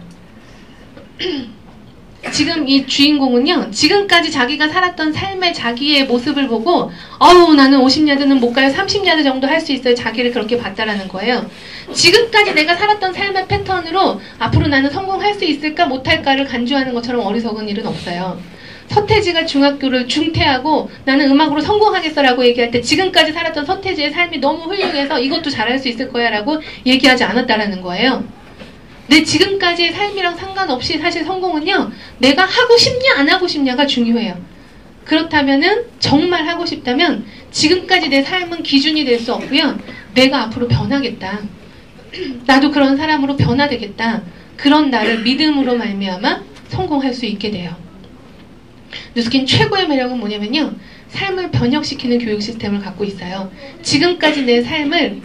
지금 이 주인공은요. 지금까지 자기가 살았던 삶의 자기의 모습을 보고 나는 50야드는 못 가요. 30야드 정도 할 수 있어요. 자기를 그렇게 봤다라는 거예요. 지금까지 내가 살았던 삶의 패턴으로 앞으로 나는 성공할 수 있을까 못할까를 간주하는 것처럼 어리석은 일은 없어요. 서태지가 중학교를 중퇴하고 나는 음악으로 성공하겠어라고 얘기할 때 지금까지 살았던 서태지의 삶이 너무 훌륭해서 이것도 잘할 수 있을 거야 라고 얘기하지 않았다라는 거예요. 내 지금까지의 삶이랑 상관없이 사실 성공은요. 내가 하고 싶냐 안 하고 싶냐가 중요해요. 그렇다면은 정말 하고 싶다면 지금까지 내 삶은 기준이 될 수 없고요. 내가 앞으로 변하겠다. 나도 그런 사람으로 변화되겠다. 그런 나를 믿음으로 말미암아 성공할 수 있게 돼요. 누스킨 최고의 매력은 뭐냐면요. 삶을 변혁시키는 교육 시스템을 갖고 있어요. 지금까지 내 삶을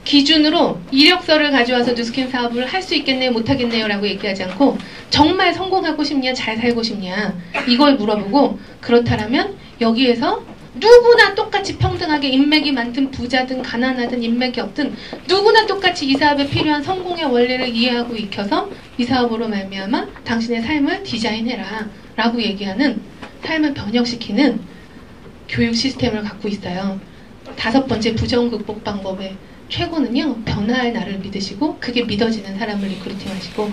기준으로 이력서를 가져와서 누스킨 사업을 할 수 있겠네요, 못하겠네요 라고 얘기하지 않고 정말 성공하고 싶냐, 잘 살고 싶냐 이걸 물어보고 그렇다면 여기에서 누구나 똑같이 평등하게 인맥이 많든 부자든 가난하든 인맥이 없든 누구나 똑같이 이 사업에 필요한 성공의 원리를 이해하고 익혀서 이 사업으로 말미암아 당신의 삶을 디자인해라 라고 얘기하는 삶을 변혁시키는 교육 시스템을 갖고 있어요. 5번째 부정 극복 방법의 최고는요. 변화할 나를 믿으시고 그게 믿어지는 사람을 리크루팅하시고